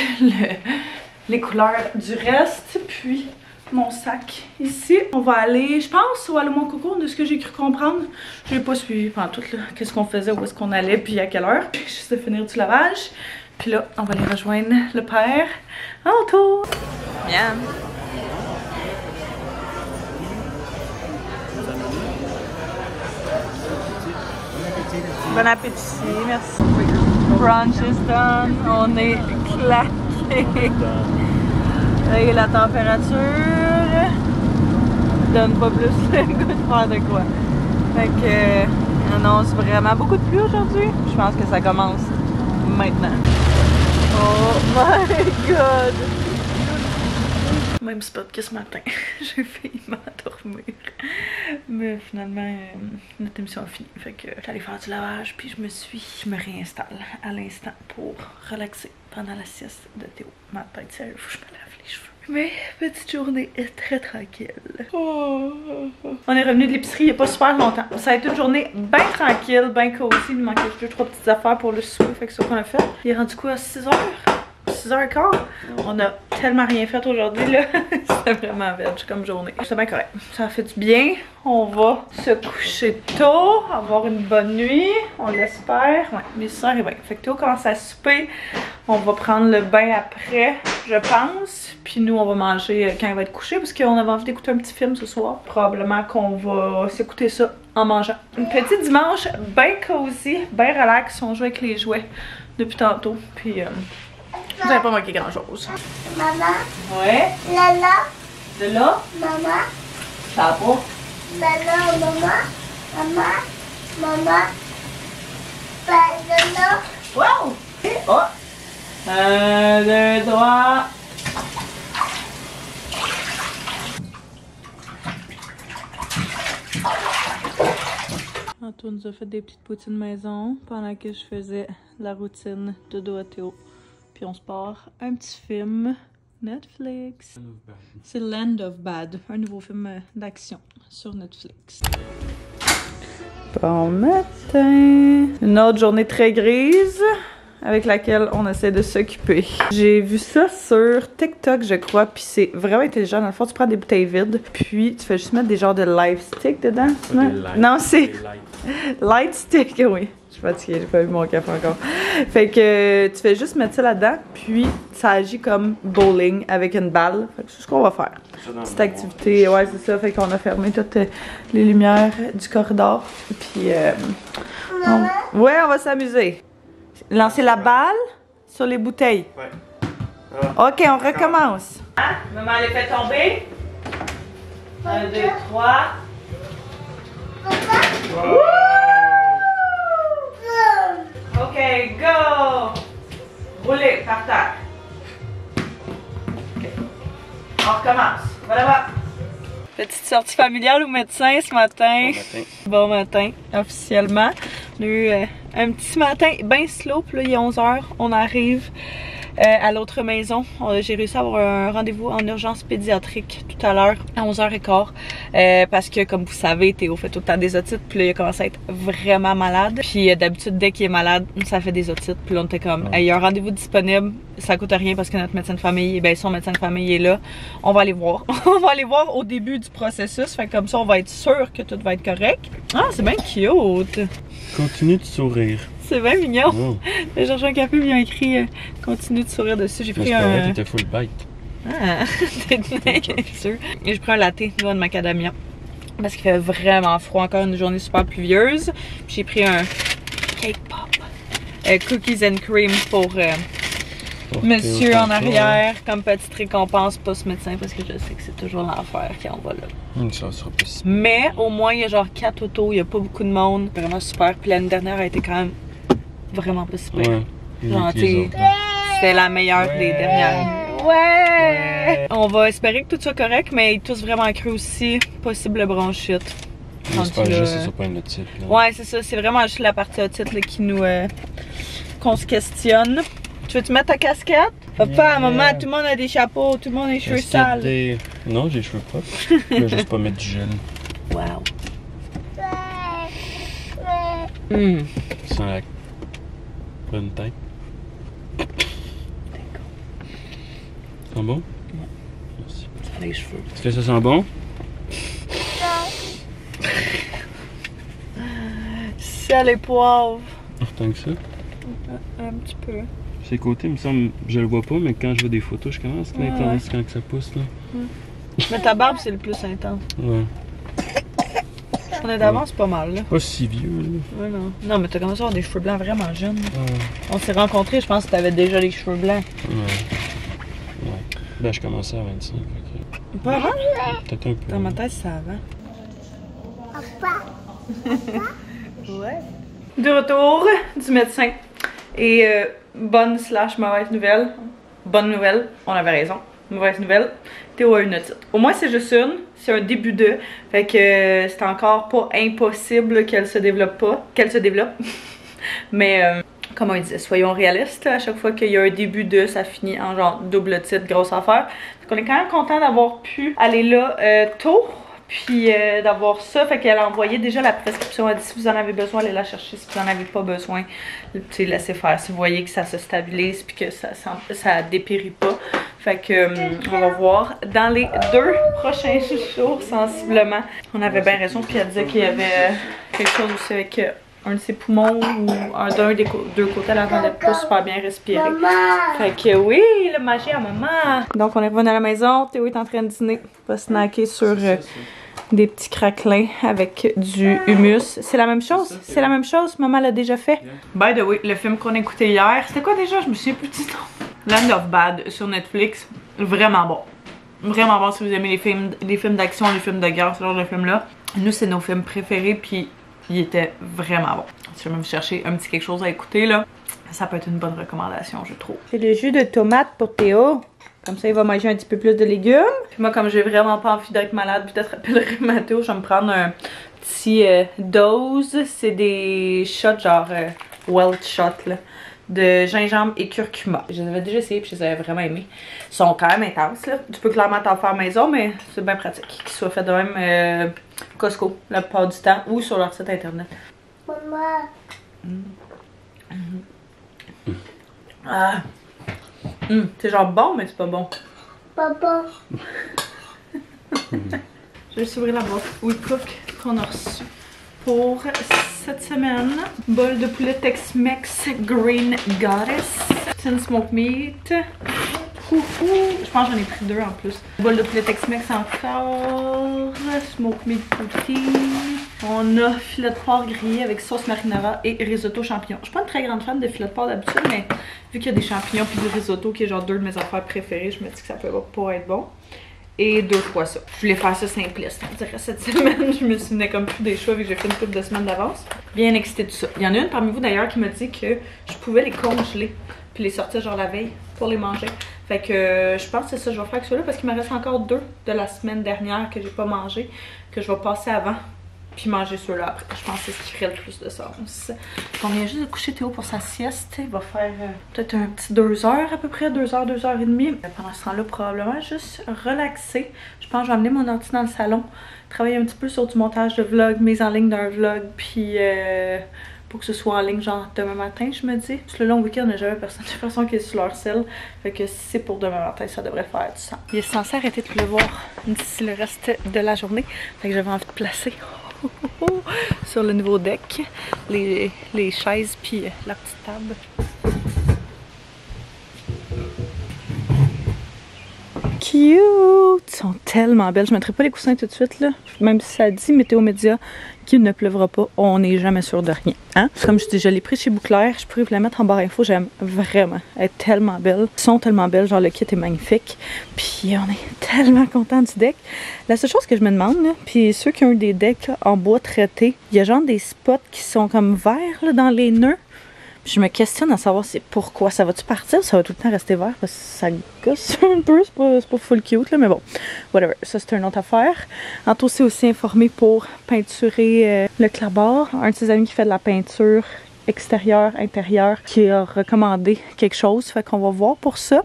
les couleurs du reste. Puis mon sac ici. On va aller, je pense, au Allô Mon Coco, de ce que j'ai cru comprendre. Je n'ai pas suivi pendant tout qu'est-ce qu'on faisait, où est-ce qu'on allait, puis à quelle heure. Juste de finir du lavage. Puis là, on va aller rejoindre le père Anto. Bien. Bon appétit, merci. Brunch is done. On est claqués. Et la température donne pas plus le goût de faire de quoi. Fait que on annonce vraiment beaucoup de pluie aujourd'hui. Je pense que ça commence maintenant. Oh my god! Même spot que ce matin. J'ai failli m'endormir. Mais finalement, notre émission a fini. Fait que j'allais faire du lavage, puis je me réinstalle à l'instant pour relaxer pendant la sieste de Théo. Ma tête, sérieux, faut que je me lave les cheveux. Mais petite journée est très tranquille. Oh. On est revenu de l'épicerie il n'y a pas super longtemps. Ça a été une journée bien tranquille, bien cosy. Il nous manquait juste 2-3 petites affaires pour le souper. Fait que c'est ça qu'on a fait. Il est rendu quoi à 6h? 6h15. On a tellement rien fait aujourd'hui là. C'était vraiment veg comme journée. C'était bien correct. Ça fait du bien. On va se coucher tôt, avoir une bonne nuit. On l'espère. Ouais, mes soeurs et bien. Fait que Théo commence à souper. On va prendre le bain après, je pense. Puis nous, on va manger quand il va être couché parce qu'on avait envie d'écouter un petit film ce soir. Probablement qu'on va s'écouter ça en mangeant. Une petite dimanche bien cosy, bien relax. On joue avec les jouets depuis tantôt. Puis vous n'avez pas manqué grand chose. Maman. Ouais. Lala. De là? Maman. Ça va pas? Lala, maman. Maman. Maman. Lala. Wow! Oh! 1, 2, 3. Antoine nous a fait des petites poutines maison pendant que je faisais la routine de dos à Théo. Puis on se part un petit film Netflix. C'est Land of Bad, un nouveau film d'action sur Netflix. Bon matin! Une autre journée très grise avec laquelle on essaie de s'occuper. J'ai vu ça sur TikTok, je crois, puis c'est vraiment intelligent. Dans le fond, tu prends des bouteilles vides, puis tu fais juste mettre des genres de live stick dedans. Non, c'est light stick, oui. Je suis fatiguée, j'ai pas eu mon café encore. Fait que tu fais juste mettre ça là-dedans, puis ça agit comme bowling avec une balle. Fait que c'est ce qu'on va faire. Petite activité, ouais, c'est ça. Fait qu'on a fermé toutes les lumières du corridor, puis ouais, on va s'amuser. Lancer la balle sur les bouteilles. Ouais. Ok, on recommence. Maman, elle fait tomber. 1, 2, 3. Wow. Ok, go! Roulez par terre. Okay. On recommence. Voilà. Petite sortie familiale au médecin ce matin. Bon matin. Bon matin, officiellement. On a eu un petit matin bien slow, puis là il est 11h, on arrive à l'autre maison. J'ai réussi à avoir un rendez-vous en urgence pédiatrique tout à l'heure à 11h15 parce que comme vous savez, Théo fait tout le temps des otites, puis là il a commencé à être vraiment malade. Puis d'habitude dès qu'il est malade, ça fait des otites, puis là on était comme il y a un rendez-vous disponible, ça coûte rien parce que notre médecin de famille, ben son médecin de famille est là, on va aller voir. On va aller voir au début du processus, fait comme ça on va être sûr que tout va être correct. Ah, c'est bien cute! Continue de sourire. C'est bien mignon. Oh. J'ai cherché un café, il y a écrit continue de sourire dessus. J'ai pris un. T'étais full bite. Ah, t'es bien sûr. Et j'ai pris un latte noix de macadamia parce qu'il fait vraiment froid, encore une journée super pluvieuse. J'ai pris un cake pop, cookies and cream pour monsieur en arrière, comme petite récompense pour ce médecin parce que je sais que c'est toujours l'enfer quand on va là. Ça sera possible. Mais au moins il y a genre 4 autos, il n'y a pas beaucoup de monde, vraiment super. Puis l'année dernière a été quand même vraiment pas super. Ouais. Genre, c'était la meilleure des dernières. Ouais! On va espérer que tout soit correct, mais il tousse vraiment cru aussi. Possible bronchite. J'espère juste que c'est sur pas une otite. Ouais, c'est ça. C'est vraiment juste la partie otite là, qui nous. Qu'on se questionne. Tu veux-tu mettre ta casquette? Papa, maman, tout le monde a des chapeaux, tout le monde a les cheveux sales. Non, j'ai les cheveux propres. Je vais juste pas mettre du gel. Wow. Sans la bonne tête. Ça sent bon? Ouais. Merci. Ça les cheveux. Est-ce que ça sent bon? Sel et poivre. Tant que ça? Un petit peu. Ces côtés, il me semble, je le vois pas, mais quand je vois des photos, je commence à être intense quand ça pousse là. Mais ta barbe, c'est le plus intense. Ouais. On est d'avance pas mal là. Pas si vieux là. Ouais, non. Non, mais t'as commencé à avoir des cheveux blancs vraiment jeunes. On s'est rencontrés, je pense que t'avais déjà les cheveux blancs. Ouais. Ben, je commençais à 25. Okay. Pas avant? Peut-être un peu. Dans ma tête, c'est avant. Papa. Ouais. De retour du médecin. Et bonne / mauvaise nouvelle. Bonne nouvelle, on avait raison. Mauvaise nouvelle, Théo a une otite. Au moins c'est juste une, c'est un début de. Fait que c'est encore pas impossible qu'elle se développe pas. Qu'elle se développe. Mais comme on disait, soyons réalistes. À chaque fois qu'il y a un début de, ça finit en genre double otite, grosse affaire. Fait qu'on est quand même content d'avoir pu aller là tôt. Puis d'avoir ça, fait qu'elle a envoyé déjà la prescription. Elle dit si vous en avez besoin, allez la chercher. Si vous en avez pas besoin, laissez faire. Si vous voyez que ça se stabilise puis que ça dépérit pas. Fait que on va voir dans les 2 prochains jours sensiblement. On avait bien raison, puis elle disait qu'il y avait quelque chose aussi avec un de ses poumons ou d'un des 2 côtés, elle n'entendait pas super bien respirer. Fait que oui, le magie à maman. Donc on est revenu à la maison, Théo est en train de dîner. On va snacker sur des petits craquelins avec du hummus. C'est la même chose? C'est la même chose? Maman l'a déjà fait? By the way, le film qu'on a écouté hier, c'était quoi déjà? Je me souviens plus du nom. Land of Bad sur Netflix. Vraiment bon. Vraiment bon si vous aimez les films d'action, les films de guerre, ce genre de films-là. Nous, c'est nos films préférés, puis il était vraiment bon. Si jamais vous cherchez un petit quelque chose à écouter, là, ça peut être une bonne recommandation, je trouve. C'est le jus de tomate pour Théo. Comme ça, il va manger un petit peu plus de légumes. Puis moi, comme j'ai vraiment pas envie d'être malade, peut-être appeler le rhumato, je vais me prendre un petit dose. C'est des shots genre Welch shot, là, de gingembre et curcuma. Je les avais déjà essayé puis je les avais vraiment aimés. Ils sont quand même intenses, là. Tu peux clairement t'en faire maison, mais c'est bien pratique qu'ils soient faits de même Costco la plupart du temps ou sur leur site internet. Maman. Ah. C'est genre bon, mais c'est pas bon. Papa. Je vais juste ouvrir la boîte We Cook qu'on a reçue pour cette semaine. Bol de poulet Tex-Mex Green Goddess. Tin smoked meat. Je pense que j'en ai pris 2 en plus. Bol de poulet Tex-Mex encore. Smoked meat poutine. On a filet de porc grillé avec sauce marinara et risotto champignons. Je suis pas une très grande fan de filet de porc d'habitude, mais vu qu'il y a des champignons puis du risotto qui est genre 2 de mes affaires préférées, je me dis que ça peut pas être bon. Et 2 fois ça. Je voulais faire ça simpliste. On dirait cette semaine, je me souvenais comme plus des choix vu que j'ai fait une couple de semaines d'avance. Bien excitée de tout ça. Il y en a une parmi vous d'ailleurs qui m'a dit que je pouvais les congeler puis les sortir genre la veille pour les manger. Fait que je pense que c'est ça que je vais faire avec ceux-là parce qu'il me reste encore 2 de la semaine dernière que j'ai pas mangé, que je vais passer avant puis manger ceux-là après. Je pense que c'est ce qui ferait le plus de sens. On vient juste de coucher Théo pour sa sieste. Il va faire peut-être un petit 2 heures à peu près, 2 heures, 2 heures et demie. Pendant ce temps-là, probablement juste relaxer. Je pense que je vais amener mon ordi dans le salon, travailler un petit peu sur du montage de vlog, mise en ligne d'un vlog, puis pour que ce soit en ligne genre demain matin, je me dis. Parce que le long week-end, il n'y a jamais personne de toute façon qui est sur leur selle. Fait que si c'est pour demain matin, ça devrait faire du sens. Il est censé arrêter de pleuvoir d'ici le reste de la journée. Fait que j'avais envie de placer sur le nouveau deck les chaises puis la petite table. Cute! Ils sont tellement belles. Je ne mettrai pas les coussins tout de suite, là. Même si ça dit Météo Média qu'il ne pleuvra pas, on n'est jamais sûr de rien. Hein? Comme je dis, je l'ai pris chez Bouclair. Je pourrais vous la mettre en barre info. J'aime vraiment. Elle est tellement belle. Ils sont tellement belles. Genre, le kit est magnifique. Puis, on est tellement contents du deck. La seule chose que je me demande, là, puis ceux qui ont eu des decks en bois traité, il y a genre des spots qui sont comme verts là, dans les nœuds. Je me questionne à savoir c'est pourquoi. Ça va-tu partir ou ça va tout le temps rester vert? Parce que ça gosse un peu. C'est pas full cute, là, mais bon. Whatever. Ça, c'est une autre affaire. Anto s'est aussi informé pour peinturer le clapboard. Un de ses amis qui fait de la peinture extérieure, intérieure, qui a recommandé quelque chose. Fait qu'on va voir pour ça.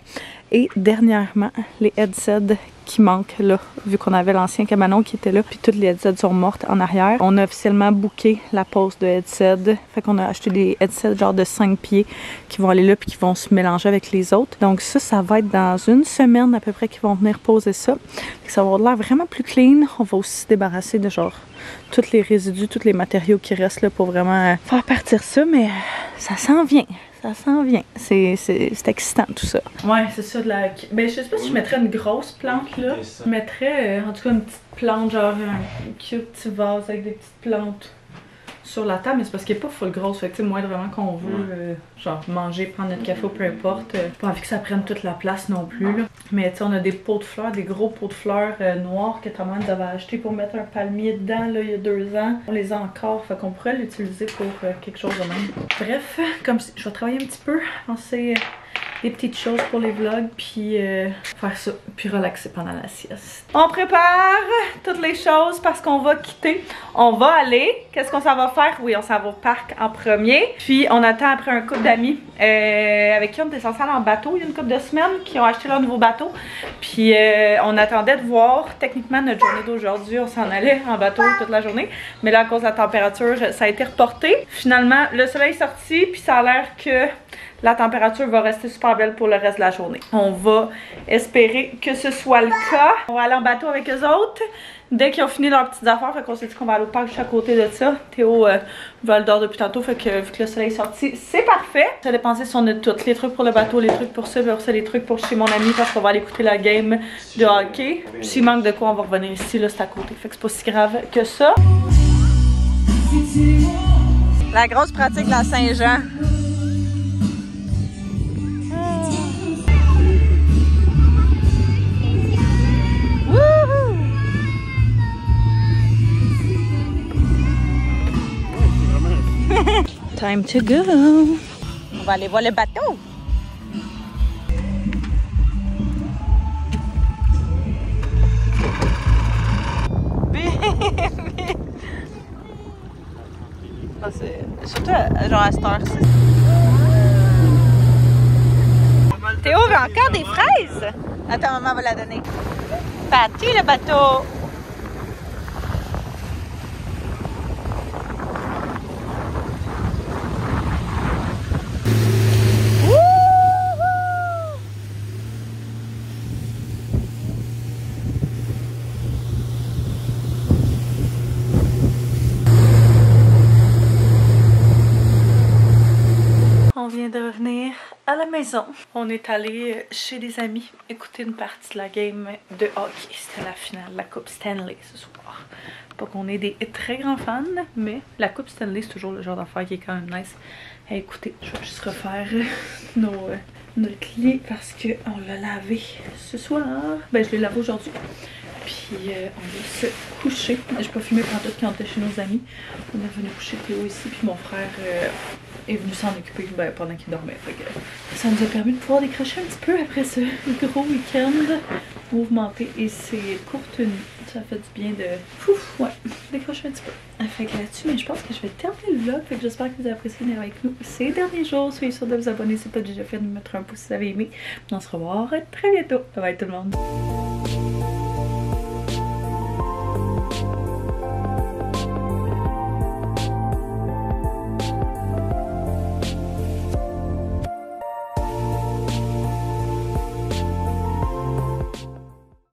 Et dernièrement, les headsets qui manquent là, vu qu'on avait l'ancien cabanon qui était là, puis toutes les headsets sont mortes en arrière. On a officiellement booké la pose de headsets. Fait qu'on a acheté des headsets genre de 5 pieds qui vont aller là puis qui vont se mélanger avec les autres. Donc ça va être dans une semaine à peu près qu'ils vont venir poser ça. Ça va avoir l'air vraiment plus clean. On va aussi se débarrasser de genre tous les résidus, tous les matériaux qui restent là pour vraiment faire partir ça, mais ça s'en vient. Ça s'en vient. C'est excitant tout ça. Ouais, c'est ça de la... Ben je sais pas si je mettrais une grosse plante là. Je mettrais en tout cas une petite plante, genre un cute petit vase avec des petites plantes sur la table, mais c'est parce qu'elle est pas full grosse. Fait que tu sais, moindrement qu'on veut genre manger, prendre notre café ou peu importe. Pas envie que ça prenne toute la place non plus là. Mais tu sais, on a des pots de fleurs, des gros pots de fleurs noirs que ta maman nous avait acheté pour mettre un palmier dedans là, il y a 2 ans. On les a encore, fait qu'on pourrait l'utiliser pour quelque chose de même. Bref, comme si je vais travailler un petit peu, penser des petites choses pour les vlogs, puis faire ça, puis relaxer pendant la sieste. On prépare toutes les choses parce qu'on va quitter. On va aller, qu'est-ce qu'on s'en va faire? Oui, on s'en va au parc en premier, puis on attend après un couple d'amis avec qui on était censé aller en bateau il y a une couple de semaines, qui ont acheté leur nouveau bateau, puis on attendait de voir techniquement notre journée d'aujourd'hui. On s'en allait en bateau toute la journée, mais là à cause de la température ça a été reporté. Finalement le soleil est sorti, puis ça a l'air que la température va rester super belle pour le reste de la journée. On va espérer que ce soit le cas. On va aller en bateau avec eux autres dès qu'ils ont fini leurs petites affaires. Fait qu'on s'est dit qu'on va aller au parc juste à côté de ça. Théo va le dormir depuis tantôt. Fait que vu que le soleil est sorti, c'est parfait. J'ai dépensé si on a tout. Les trucs pour le bateau, les trucs pour ça, puis ça, les trucs pour chez mon ami parce qu'on va aller écouter la game de hockey. S'il manque de quoi, on va revenir ici. Là, c'est à côté. Fait que c'est pas si grave que ça. La grosse pratique de la Saint-Jean. Time to go. On va aller voir le bateau. Surtout genre à cette heure-ci. Théo veut encore des fraises. Attends, maman va la donner. Parti le bateau. On vient de revenir à la maison. On est allé chez des amis écouter une partie de la game de hockey. C'était la finale de la Coupe Stanley ce soir. Pas qu'on est des très grands fans, mais la Coupe Stanley c'est toujours le genre d'affaire qui est quand même nice à écouter. Je vais juste refaire notre lit parce qu'on l'a lavé ce soir. Ben je l'ai lavé aujourd'hui. Puis on va se coucher. J'ai pas filmé pendant tout quand on était chez nos amis. On est revenu coucher Théo ici, puis mon frère est venu s'en occuper pendant qu'il dormait. Fait que ça nous a permis de pouvoir décrocher un petit peu après ce gros week-end mouvementé. Et c'est courte nuit. Ça fait du bien de décrocher un petit peu. Fait que là-dessus, mais je pense que je vais terminer le vlog. Fait que j'espère que vous avez apprécié d'être avec nous ces derniers jours. Soyez sûrs de vous abonner si c'est pas déjà fait, de mettre un pouce si vous avez aimé. On se revoit très bientôt. Bye bye tout le monde.